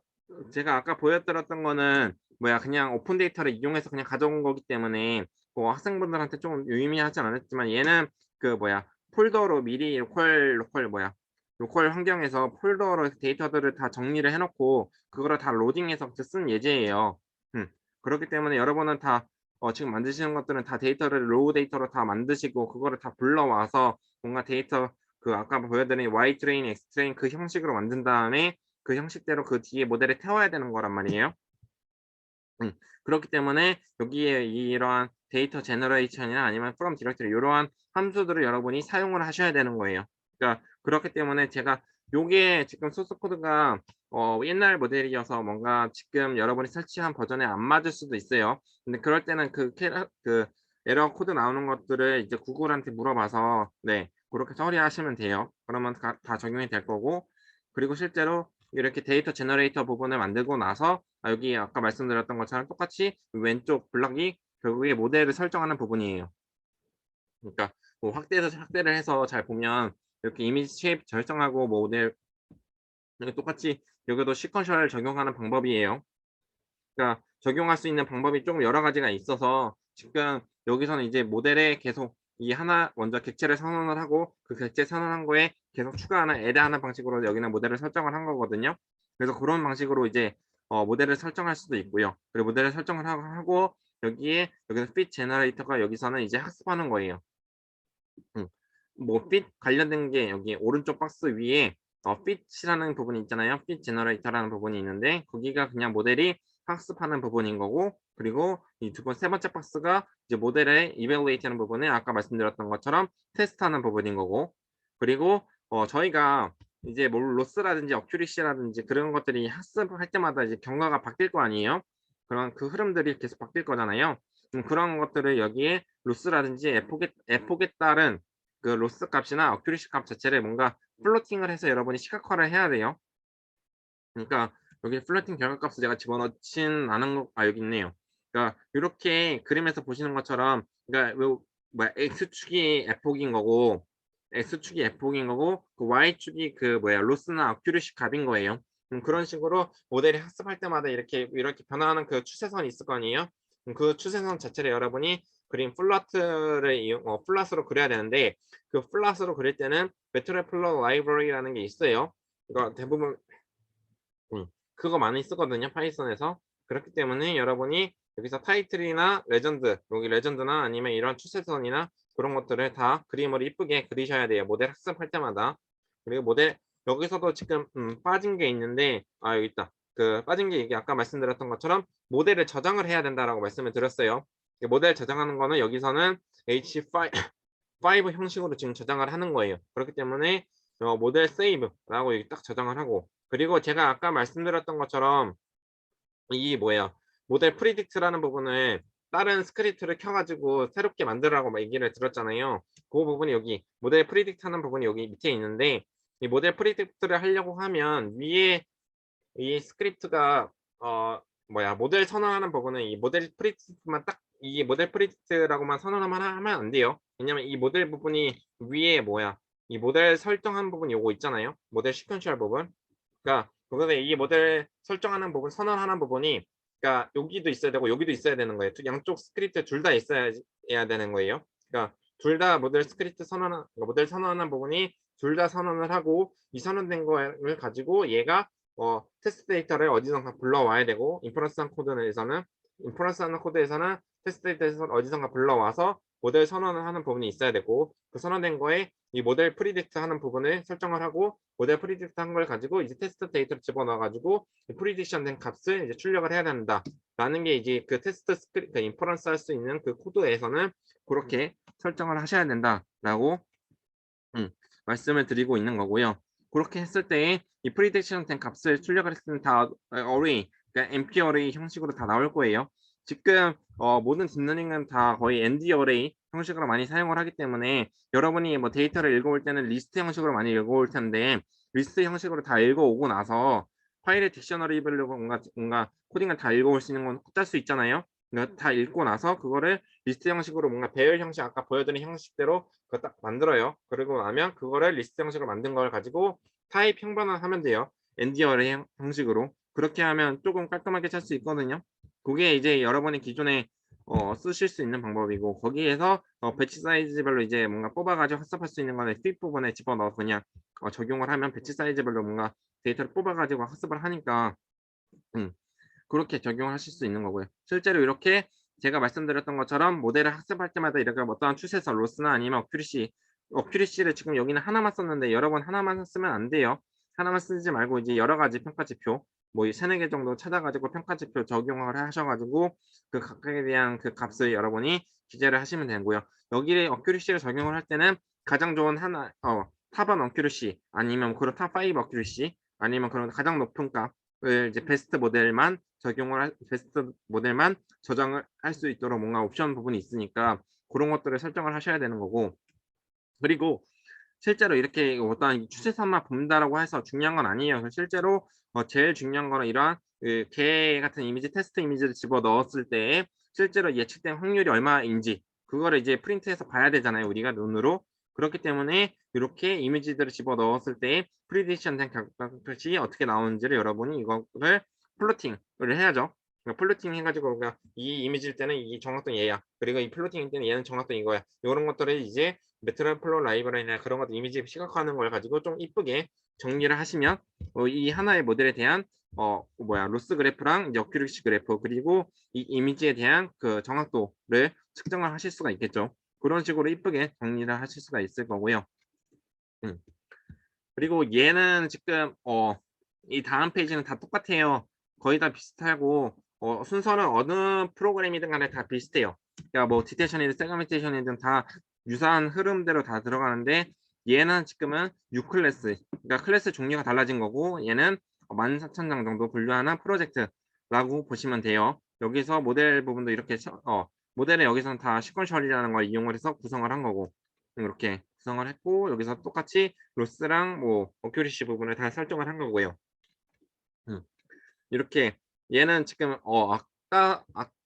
제가 아까 보여드렸던 거는 뭐야 그냥 오픈 데이터를 이용해서 그냥 가져온 거기 때문에 뭐 학생분들한테 좀 유의미하진 않았지만 얘는 그 뭐야 폴더로 미리 로컬 환경에서 폴더로 데이터들을 다 정리를 해 놓고 그거를 다 로딩해서 쓴 예제예요. 그렇기 때문에 여러분은 다 지금 만드시는 것들은 다 데이터를 로우 데이터로 다 만드시고 그거를 다 불러와서 뭔가 데이터 그 아까 보여드린 Y 트레인, X 트레인 그 형식으로 만든 다음에 그 형식대로 그 뒤에 모델을 태워야 되는 거란 말이에요. 그렇기 때문에 여기에 이러한 데이터 제너레이션이나 아니면 from 디렉터리 요러한 함수들을 여러분이 사용을 하셔야 되는 거예요. 그러니까 그렇기 때문에 제가 요게 지금 소스 코드가 옛날 모델이어서 뭔가 지금 여러분이 설치한 버전에 안 맞을 수도 있어요. 근데 그럴 때는 그 에러 코드 나오는 것들을 이제 구글한테 물어봐서 네 그렇게 처리하시면 돼요. 그러면 다 적용이 될 거고 그리고 실제로 이렇게 데이터 제너레이터 부분을 만들고 나서 여기 아까 말씀드렸던 것처럼 똑같이 왼쪽 블럭이 결국에 모델을 설정하는 부분이에요. 그러니까 뭐 확대를 해서 잘 보면 이렇게 이미지 쉐입 결정하고 뭐 모델 이렇게 똑같이 여기도 시퀀셜 적용하는 방법이에요. 그러니까 적용할 수 있는 방법이 좀 여러 가지가 있어서 지금 여기서는 이제 모델에 계속 이 하나 먼저 객체를 선언을 하고 그 객체 선언한 거에 계속 추가하는 애드하는 방식으로 여기는 모델을 설정을 한 거거든요. 그래서 그런 방식으로 이제 모델을 설정할 수도 있고요. 그리고 모델을 설정을 하고 여기는 fit 제너레이터가 여기서는 이제 학습하는 거예요. 음. 뭐 fit 관련된 게 여기 오른쪽 박스 위에 fit이라는 부분이 있잖아요. fit generator라는 부분이 있는데 거기가 그냥 모델이 학습하는 부분인 거고 그리고 이 세 번째 박스가 이제 모델의 evaluate 하는 부분에 아까 말씀드렸던 것처럼 테스트하는 부분인 거고 그리고 저희가 이제 뭐 로스라든지 어큐리시라든지 그런 것들이 학습할 때마다 이제 경과가 바뀔 거 아니에요. 그런 그 흐름들이 계속 바뀔 거잖아요. 그런 것들을 여기에 로스라든지 에폭에 따른 그 로스 값이나 어큐리시 값 자체를 뭔가 플로팅을 해서 여러분이 시각화를 해야 돼요. 그러니까 여기 플로팅 결과값을 제가 집어넣진 않은 거 여기 있네요. 그러니까 요렇게 그림에서 보시는 것처럼 그러니까 뭐야 X축이 에폭인 거고 X축이 에폭인 거고 그 Y축이 그 뭐야 로스나 어큐리시 값인 거예요. 그런 식으로 모델이 학습할 때마다 이렇게 변화하는 그 추세선이 있을 거 아니에요. 그 추세선 자체를 여러분이 그림 플랫으로 그려야 되는데 그 플랫으로 그릴 때는 매트랩플러 라이브러리라는 게 있어요. 이거 대부분 그거 많이 쓰거든요, 파이썬에서. 그렇기 때문에 여러분이 여기서 타이틀이나 레전드, 여기 레전드나 아니면 이런 추세선이나 그런 것들을 다 그림으로 이쁘게 그리셔야 돼요. 모델 학습할 때마다. 그리고 여기서도 지금 빠진 게 있는데 여기 있다. 그 빠진 게 이게 아까 말씀드렸던 것처럼 모델을 저장을 해야 된다라고 말씀을 드렸어요. 모델 저장하는 거는 여기서는 H5 형식으로 지금 저장을 하는 거예요. 그렇기 때문에 모델 세이브라고 여기 딱 저장을 하고 그리고 제가 아까 말씀드렸던 것처럼 이 뭐예요? 모델 프리딕트라는 부분을 다른 스크립트를 켜가지고 새롭게 만들라고 막 얘기를 들었잖아요. 그 부분이 여기 모델 프리딕트 하는 부분이 여기 밑에 있는데 이 모델 프리딕트를 하려고 하면 위에 이 스크립트가 모델 선언하는 부분은 이 모델 프리딕트만 딱 이 모델 프리딕트라고만 선언하면 하면 안 돼요. 왜냐면 이 모델 부분이 위에 이 모델 설정한 부분 요거 있잖아요. 모델 시퀀셜 부분. 그러니까 거기서 이 모델 설정하는 부분, 선언하는 부분이 그러니까 여기도 있어야 되고 여기도 있어야 되는 거예요. 양쪽 스크립트 둘 다 있어야 되는 거예요. 그러니까 둘 다 모델 스크립트 선언한 모델 선언한 부분이 둘 다 선언을 하고 이 선언된 거를 가지고 얘가 테스트 데이터를 어디선가 불러와야 되고 인퍼런스하는 코드에서는 테스트 데이터에서 어디선가 불러와서 모델 선언을 하는 부분이 있어야 되고 그 선언된 거에 이 모델 프리딕트 하는 부분을 설정을 하고 모델 프리딕트 한 걸 가지고 이제 테스트 데이터를 집어넣어 가지고 프리딕션 된 값을 이제 출력을 해야 된다. 라는 게 이제 그 테스트 스크립트 인퍼런스 할 수 있는 그 코드에서는 그렇게 설정을 하셔야 된다라고 말씀을 드리고 있는 거고요. 그렇게 했을 때 이 프리딕션 된 값을 출력을 했을 때는 다 어레이, 그러니까 MP 어레이 형식으로 다 나올 거예요. 지금 모든 딥러닝은 다 거의 ND 어레이 형식으로 많이 사용을 하기 때문에 여러분이 뭐 데이터를 읽어올 때는 리스트 형식으로 많이 읽어올 텐데 리스트 형식으로 다 읽어오고 나서 파일의 딕셔너리별로 뭔가 코딩을 다 읽어올 수 있는 건 짤 수 있잖아요. 그러니까 다 읽고 나서 그거를 리스트 형식으로 뭔가 배열 형식 아까 보여드린 형식대로 그거 딱 만들어요. 그리고 나면 그거를 리스트 형식으로 만든 걸 가지고 타입 형반화 하면 돼요. ND 어레이 형식으로. 그렇게 하면 조금 깔끔하게 찰 수 있거든요. 그게 이제 여러분이 기존에 쓰실 수 있는 방법이고 거기에서 배치 사이즈별로 이제 뭔가 뽑아가지고 학습할 수 있는 거는 픽 부분에 집어넣어서 그냥 적용을 하면 배치 사이즈별로 뭔가 데이터를 뽑아가지고 학습을 하니까 음, 그렇게 적용하실 수 있는 거고요. 실제로 이렇게 제가 말씀드렸던 것처럼 모델을 학습할 때마다 이렇게 어떠한 추세서 로스나 아니면 어큐리시를 지금 여기는 하나만 썼는데 여러 번 하나만 쓰면 안 돼요. 하나만 쓰지 말고 이제 여러 가지 평가지표 뭐 3-4 개 정도 찾아가지고 평가지표 적용을 하셔가지고 그 각각에 대한 그 값을 여러분이 기재를 하시면 되고요. 여기에 어큐리시를 적용을 할 때는 가장 좋은 탑1 어큐리시 아니면 그런 탑5 어큐리시 아니면 그런 가장 높은 값을 이제 베스트 모델만 저장을 할 수 있도록 뭔가 옵션 부분이 있으니까 그런 것들을 설정을 하셔야 되는 거고 그리고 실제로 이렇게 어떤 추세선만 본다라고 해서 중요한 건 아니에요. 실제로 제일 중요한 거는 이러한 개 같은 이미지 테스트 이미지를 집어넣었을 때 실제로 예측된 확률이 얼마인지 그거를 이제 프린트해서 봐야 되잖아요, 우리가 눈으로. 그렇기 때문에 이렇게 이미지들을 집어넣었을 때 프리딕션 된 값이 어떻게 나오는지를 여러분이 이거를 플로팅을 해야죠. 그러니까 플로팅 해 가지고 그러니까 이 이미지일 때는 이 정확도는 얘야. 그리고 이 플로팅일 때는 얘는 정확도는 이거야. 요런 것들을 이제 매트랩플로 라이브러리나 그런 것들 이미지 시각화하는 걸 가지고 좀 이쁘게 정리를 하시면 이 하나의 모델에 대한 로스 그래프랑 이제 어큐리시 그래프 그리고 이 이미지에 대한 그 정확도를 측정을 하실 수가 있겠죠. 그런 식으로 이쁘게 정리를 하실 수가 있을 거고요. 음. 그리고 얘는 지금 이 다음 페이지는 다 똑같아요. 거의 다 비슷하고 순서는 어느 프로그램이든 간에 다 비슷해요. 그러니까 뭐 디텍션이든 세그멘테이션이든 다 유사한 흐름대로 다 들어가는데 얘는 지금은 6클래스 그러니까 클래스 종류가 달라진 거고 얘는 14,000장 정도 분류하는 프로젝트라고 보시면 돼요. 여기서 모델 부분도 이렇게 모델은 여기서는 다 시퀀셜이라는 걸 이용을 해서 구성을 한 거고 이렇게 구성을 했고 여기서 똑같이 로스랑 뭐 어큐리시 부분을 다 설정을 한 거고요. 음. 이렇게 얘는 지금 아까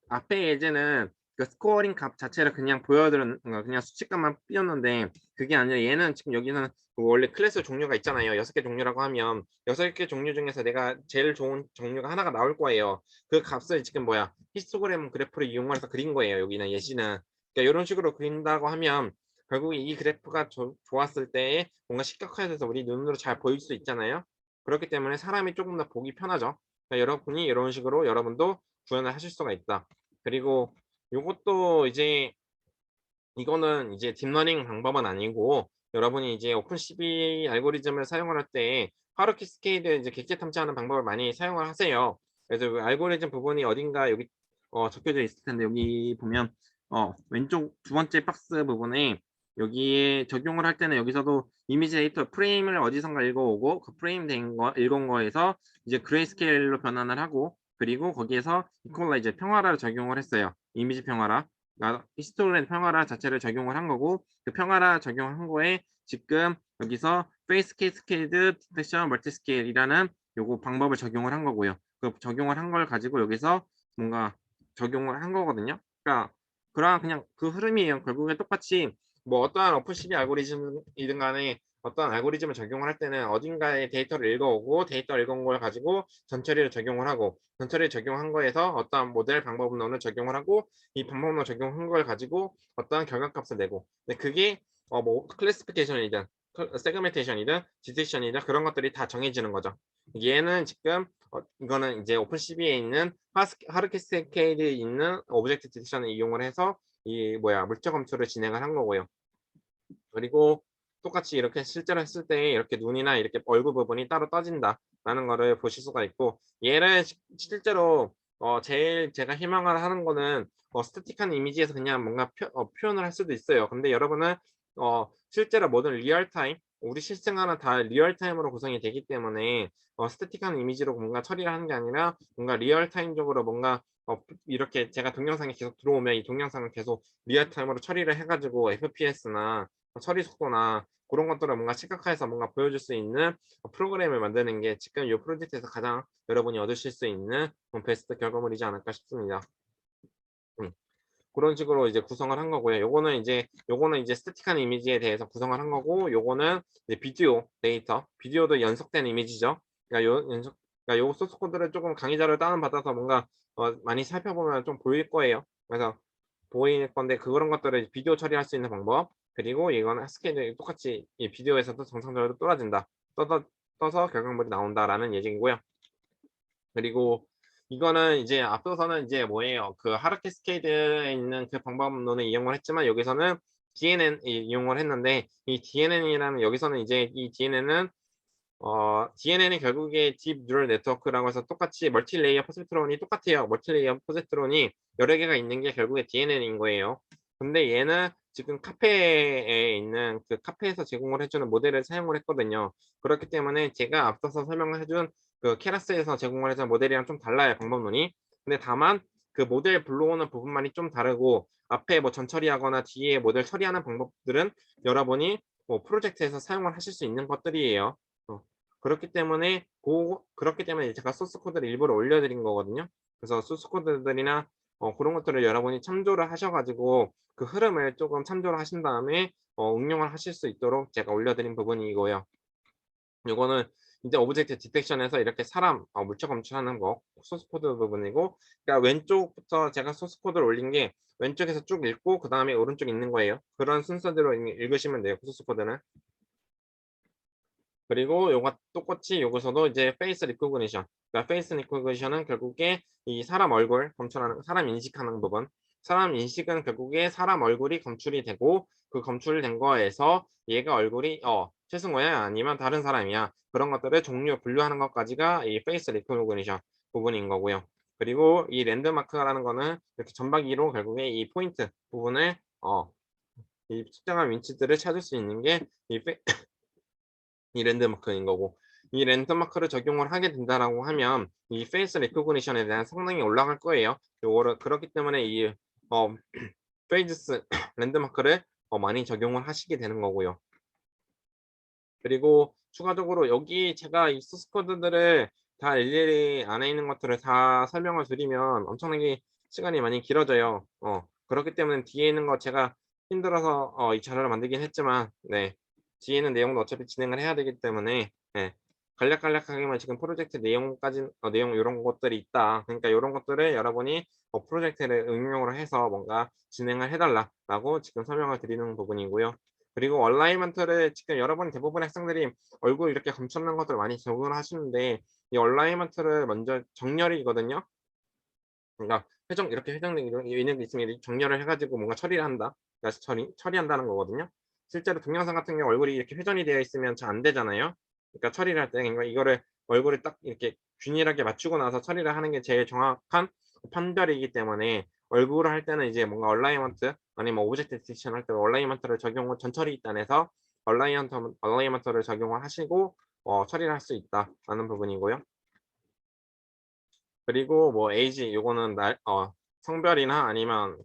앞에 예제는 그 스코어링 값 자체를 그냥 보여드린 그냥 수치값만 띄웠는데 그게 아니라 얘는 지금 여기는 그 원래 클래스 종류가 있잖아요. 6개 종류라고 하면 6개 종류 중에서 내가 제일 좋은 종류가 하나가 나올 거예요. 그 값을 지금 히스토그램 그래프를 이용해서 그린 거예요. 여기는 예시는. 그러니까 이런 식으로 그린다고 하면 결국 이 그래프가 좋았을 때 뭔가 시각화돼서 우리 눈으로 잘 보일 수 있잖아요. 그렇기 때문에 사람이 조금 더 보기 편하죠. 여러분이 이런 식으로 여러분도 구현을 하실 수가 있다. 그리고 요것도 이제 이거는 이제 딥러닝 방법은 아니고 여러분이 이제 오픈CV 알고리즘을 사용을 할 때 하루키 스케일을 이제 객체 탐지하는 방법을 많이 사용을 하세요. 그래서 그 알고리즘 부분이 어딘가 여기 적혀져 있을 텐데 여기 보면 왼쪽 두 번째 박스 부분에 여기에 적용을 할 때는 여기서도 이미지 데이터 프레임을 어디선가 읽어오고 그 프레임 된 거 읽은 거에서 이제 그레이스케일로 변환을 하고 그리고 거기에서 이퀄라이저 평화라를 적용을 했어요. 이미지 평화라. 히스토그램 평화라 자체를 적용을 한 거고 그 평화라 적용한 거에 지금 여기서 페이스 캐스케이드 디텍션 멀티 스케일이라는 요거 방법을 적용을 한 거고요. 그 적용을 한 걸 가지고 여기서 뭔가 적용을 한 거거든요. 그러니까 그러한 그냥 그 흐름이에요. 결국에 똑같이 뭐 어떠한 오픈CV 알고리즘이든 간에 어떤 알고리즘을 적용을 할 때는 어딘가에 데이터를 읽어오고 데이터를 읽어온 걸 가지고 전처리를 적용을 하고 전처리를 적용한 거에서 어떠한 모델 방법론을 적용을 하고 이 방법론 적용한 걸 가지고 어떠한 결과값을 내고 근데 그게 뭐 클래시피케이션이든 세그멘테이션이든 디텍션이든 그런 것들이 다 정해지는 거죠. 얘는 지금 이거는 이제 오픈CV에 있는 하르캐스케이드에 있는 오브젝트 디텍션을 이용을 해서 이 물적 검출을 진행을 한 거고요. 그리고 똑같이 이렇게 실제로 했을 때 이렇게 눈이나 이렇게 얼굴 부분이 따로 떠진다라는 거를 보실 수가 있고 얘를 실제로 제일 제가 희망을 하는 거는 스태틱한 이미지에서 그냥 뭔가 표현을 할 수도 있어요. 근데 여러분은 실제로 모든 리얼타임 우리 실생활은 다 리얼타임으로 구성이 되기 때문에 스태틱한 이미지로 뭔가 처리를 하는 게 아니라 뭔가 리얼타임적으로 뭔가 이렇게 제가 동영상이 계속 들어오면 이 동영상을 계속 리얼타임으로 처리를 해 가지고 FPS나 처리 속도나 그런 것들을 뭔가 시각화해서 뭔가 보여줄 수 있는 프로그램을 만드는 게 지금 이 프로젝트에서 가장 여러분이 얻으실 수 있는 베스트 결과물이지 않을까 싶습니다. 음. 그런 식으로 이제 구성을 한 거고요. 요거는 이제 스태틱한 이미지에 대해서 구성을 한 거고 요거는 이제 비디오 데이터, 비디오도 연속된 이미지죠. 그러니까 요 소스 코드를 조금 강의 자료를 다운받아서 뭔가 많이 살펴보면 좀 보일 거예요. 그래서 보일 건데 그런 것들을 비디오 처리할 수 있는 방법 그리고 이거는 스케일이 똑같이 이 비디오에서도 정상적으로 떨어진다. 떠서 결과물이 나온다라는 얘기고요. 그리고 이거는 이제 앞서서는 이제 뭐예요? 그 하르 캐스케이드에 있는 그 방법론을 이용을 했지만 여기서는 DNN 이용을 했는데 이 DNN이라는 여기서는 이제 이 DNN은 DNN이 결국에 딥 뉴럴 네트워크라고 해서 똑같이 멀티레이어 퍼셉트론이 똑같아요. 멀티레이어 퍼셉트론이 여러 개가 있는 게 결국에 DNN인 거예요. 근데 얘는 지금 카페에 있는 그 카페에서 제공을 해 주는 모델을 사용을 했거든요. 그렇기 때문에 제가 앞서서 설명을 해준 그 케라스에서 제공을 해 준 모델이랑 좀 달라요, 방법론이. 근데 다만 그 모델 불러오는 부분만이 좀 다르고 앞에 뭐 전처리하거나 뒤에 모델 처리하는 방법들은 여러분이 프로젝트에서 사용을 하실 수 있는 것들이에요. 어. 그렇기 때문에 제가 소스 코드를 일부러 올려 드린 거거든요. 그래서 소스 코드들이나 그런 것들을 여러분이 참조를 하셔 가지고 그 흐름을 쪼금 참조를 하신 다음에 응용을 하실 수 있도록 제가 올려 드린 부분이고요. 요거는 이제 오브젝트 디텍션에서 이렇게 사람 물적 검출하는 거 소스 코드 부분이고 그러니까 왼쪽부터 제가 소스 코드를 올린 게 왼쪽에서 쭉 읽고 그다음에 오른쪽에 있는 거예요. 그런 순서대로 읽으시면 돼요, 소스 코드는. 그리고 요거 똑같이 여기서도 이제 페이스 리코그니션. 그러니까 페이스 리코그니션은 결국에 이 사람 얼굴 검출하는 사람 인식하는 부분. 사람 인식은 결국에 사람 얼굴이 검출이 되고 그 검출된 거에서 얘가 얼굴이 최승호야 아니면 다른 사람이야. 그런 것들을 종류 분류하는 것까지가 이 페이스 리코그니션 부분인 거고요. 그리고 이 랜드마크라는 거는 이렇게 점박이로 결국에 이 포인트 부분을 이 특정한 위치들을 찾을 수 있는 게이 이 랜드마크인 거고 이 랜드마크를 적용을 하게 된다라고 하면 이 페이스 리코그니션에 대한 성능이 올라갈 거예요. 요거를 그렇기 때문에 이 어 페이지스 랜드마크를 많이 적용을 하시게 되는 거고요. 그리고 추가적으로 여기 제가 이 소스 코드들을 다 일일이 안에 있는 것들을 다 설명을 드리면 엄청나게 시간이 많이 길어져요. 그렇기 때문에 뒤에 있는 거 제가 힘들어서 이 자료를 만들긴 했지만 네. 뒤에 있는 내용도 어차피 진행을 해야 되기 때문에 예. 간략간략하게만 지금 프로젝트 내용까지 내용 요런 것들이 있다. 그러니까 요런 것들을 여러분이 프로젝트를 응용을 해서 뭔가 진행을 해 달라라고 지금 설명을 드리는 부분이고요. 그리고 얼라이먼트를 지금 여러분 대부분의 학생들이 얼굴 이렇게 감추는 것들 많이 적용을 하시는데 이 얼라이먼트를 먼저 정렬이거든요. 그러니까 이렇게 회전되는 있는 게 있으면 이 정렬을 해 가지고 뭔가 처리를 한다. 그러니까 처리한다는 거거든요. 실제로 동영상 같은 경우 얼굴이 이렇게 회전이 되어 있으면 잘 안 되잖아요. 그러니까 처리를 할 때 그러니까 이거를 얼굴을 딱 이렇게 균일하게 맞추고 나서 처리를 하는 게 제일 정확한 판별이기 때문에 얼굴을 할 때는 이제 뭔가 얼라이먼트 아니면 오브젝트 디텍션 할 때 얼라이먼트를 적용을 전처리 입단에서 얼라이먼트를 적용을 하시고 처리를 할 수 있다라는 부분이고요. 그리고 뭐 에이지 요거는 성별이나 아니면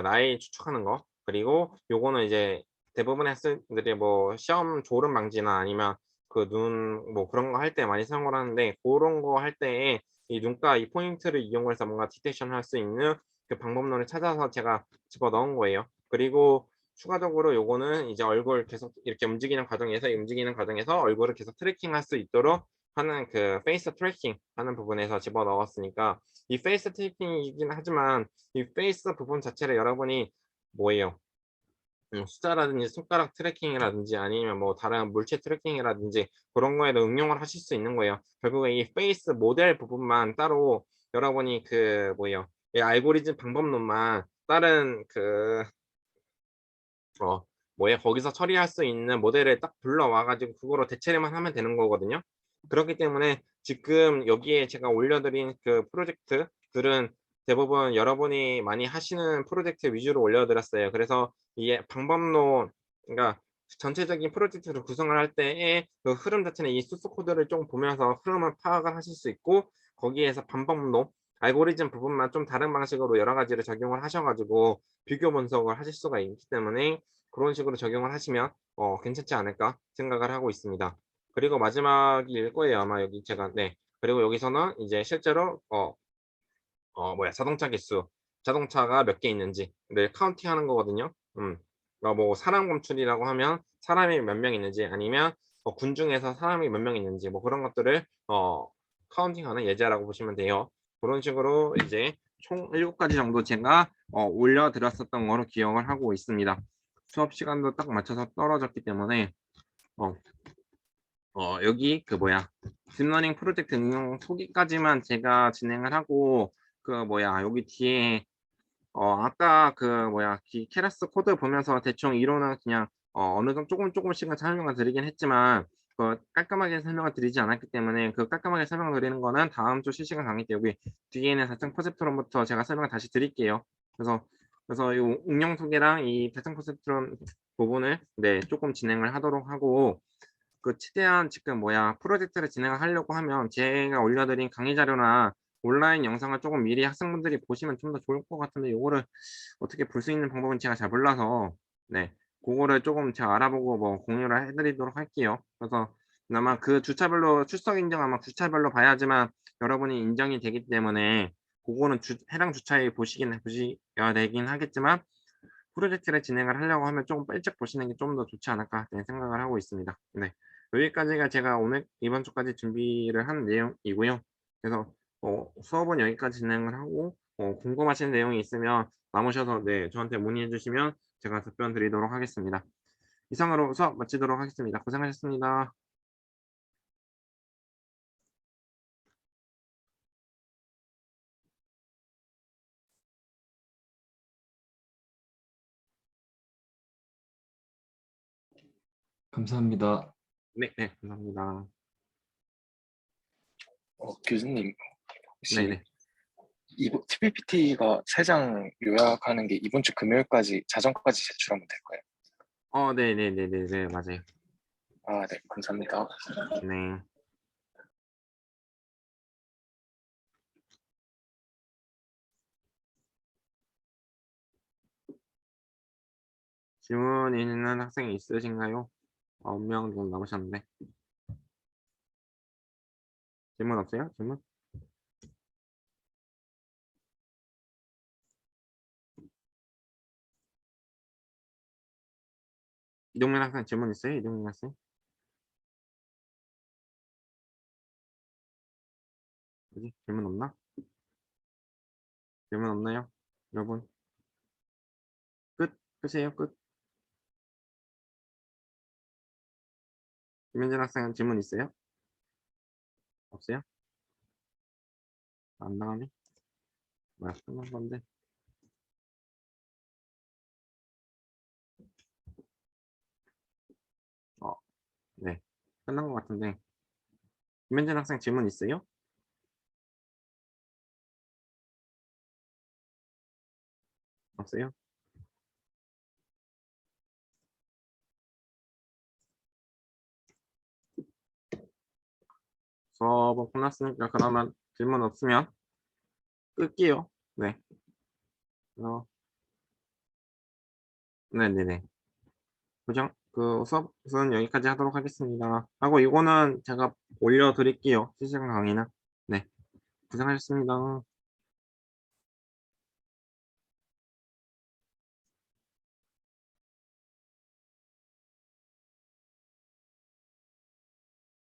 나이 추측하는 거. 그리고 요거는 이제 대부분의 학생들이 뭐 시험 졸음 방지나 아니면 그 눈 뭐 그런 거 할 때 많이 사용을 하는데 고런 거 할 때에 이 눈가 이 포인트를 이용해서 뭔가 디텍션 할 수 있는 그 방법론을 찾아서 제가 집어넣은 거예요. 그리고 추가적으로 요거는 이제 얼굴 계속 이렇게 움직이는 과정에서 얼굴을 계속 트래킹할 수 있도록 하는 그 페이스 트래킹 하는 부분에서 집어넣었으니까 이 페이스 트래킹이긴 하지만 이 페이스 부분 자체를 여러분이 뭐예요? 숫자라든지 손가락 트래킹이라든지 아니면 뭐 다른 물체 트래킹이라든지 그런 거에도 응용을 하실 수 있는 거예요. 결국에 이 페이스 모델 부분만 따로 여러분이 그 뭐예요? 이 알고리즘 방법론만 다른 그 뭐예요? 거기서 처리할 수 있는 모델을 딱 불러와 가지고 그거로 대체만 하면 되는 거거든요. 그렇기 때문에 지금 여기에 제가 올려드린 그 프로젝트들은 대부분 여러분이 많이 하시는 프로젝트 위주로 올려드렸어요. 그래서 이게 방법론 그러니까 전체적인 프로젝트를 구성을 할 때의 그 흐름 자체는 이 소스 코드를 좀 보면서 흐름을 파악을 하실 수 있고 거기에서 방법론 알고리즘 부분만 좀 다른 방식으로 여러 가지를 적용을 하셔 가지고 비교 분석을 하실 수가 있기 때문에 그런 식으로 적용을 하시면 괜찮지 않을까 생각을 하고 있습니다. 그리고 마지막일 거예요. 아마 여기 제가 네. 그리고 여기서는 이제 실제로 자동차 개수, 자동차가 몇 개 있는지를 카운팅하는 거거든요. 그러니까 뭐 사람 검출이라고 하면 사람이 몇 명 있는지 아니면 군 중에서 사람이 몇 명 있는지 뭐 그런 것들을 카운팅하는 예제라고 보시면 돼요. 그런 식으로 이제 총 7 가지 정도 제가 올려 드렸었던 거로 기억을 하고 있습니다. 수업 시간도 딱 맞춰서 떨어졌기 때문에 어 여기 그 딥러닝 프로젝트 응용 초기까지만 제가 진행을 하고 여기 뒤에 아까 케라스 코드 보면서 대충 이론은 그냥 어느 정도 조금씩은 설명을 드리긴 했지만 깔끔하게 설명을 드리지 않았기 때문에 그 깔끔하게 설명드리는 거는 다음 주 실시간 강의 때 여기 뒤에는 자체 퍼셉트론부터 제가 설명을 다시 드릴게요. 그래서 이 응용 소개랑 이 자체 퍼셉트론 부분을 네 조금 진행을 하도록 하고 최대한 지금 프로젝트를 진행을 하려고 하면 제가 올려드린 강의 자료나 온라인 영상을 조금 미리 학생분들이 보시면 좀 더 좋을 것 같은데 요거를 어떻게 볼 수 있는 방법은 제가 잘 몰라서 네 고거를 조금 제가 알아보고 공유를 해 드리도록 할게요. 그래서 아마 그 주차별로 출석 인증 아마 주차별로 봐야지만 여러분이 인정이 되기 때문에 고거는 해당 주차에 보셔야 되긴 하겠지만 프로젝트를 진행을 하려고 하면 조금 일찍 보시는 게 좀 더 좋지 않을까 네 생각을 하고 있습니다. 네. 여기까지가 제가 오늘 이번 주까지 준비를 한 내용이고요. 그래서 수업은 여기까지 진행을 하고 궁금하신 내용이 있으면 남으셔서 네 저한테 문의해 주시면 제가 답변 드리도록 하겠습니다. 이상으로 수업 마치도록 하겠습니다. 고생하셨습니다. 감사합니다. 네, 네, 감사합니다. 교수님, 네, 혹시 네. 이번 PPT가 3장 요약하는 게 이번 주 금요일까지 자정까지 제출하면 될까요? 네, 네, 네, 네, 네, 맞아요. 아, 네, 감사합니다. 네. 질문 있는 학생이 있으신가요? 9명 정도 남으셨는데. 질문 없어요? 질문? 이동민 학생 질문 있어요? 이동민 학생? 뭐지? 질문 없나? 질문 없나요? 여러분? 끝? 끝이에요? 끝? 김현진 학생은 질문 있어요? 없어요? 안 나가네? 뭐야, 끝난 건데. 네. 끝난 것 같은데. 김현진 학생 질문 있어요? 없어요? 수업은 끝났으니까 그러면 질문 없으면 끌게요. 네. 네네네. 그죠? 수업은 여기까지 하도록 하겠습니다. 하고 이거는 제가 올려드릴게요. 실시간 강의는. 네. 고생하셨습니다.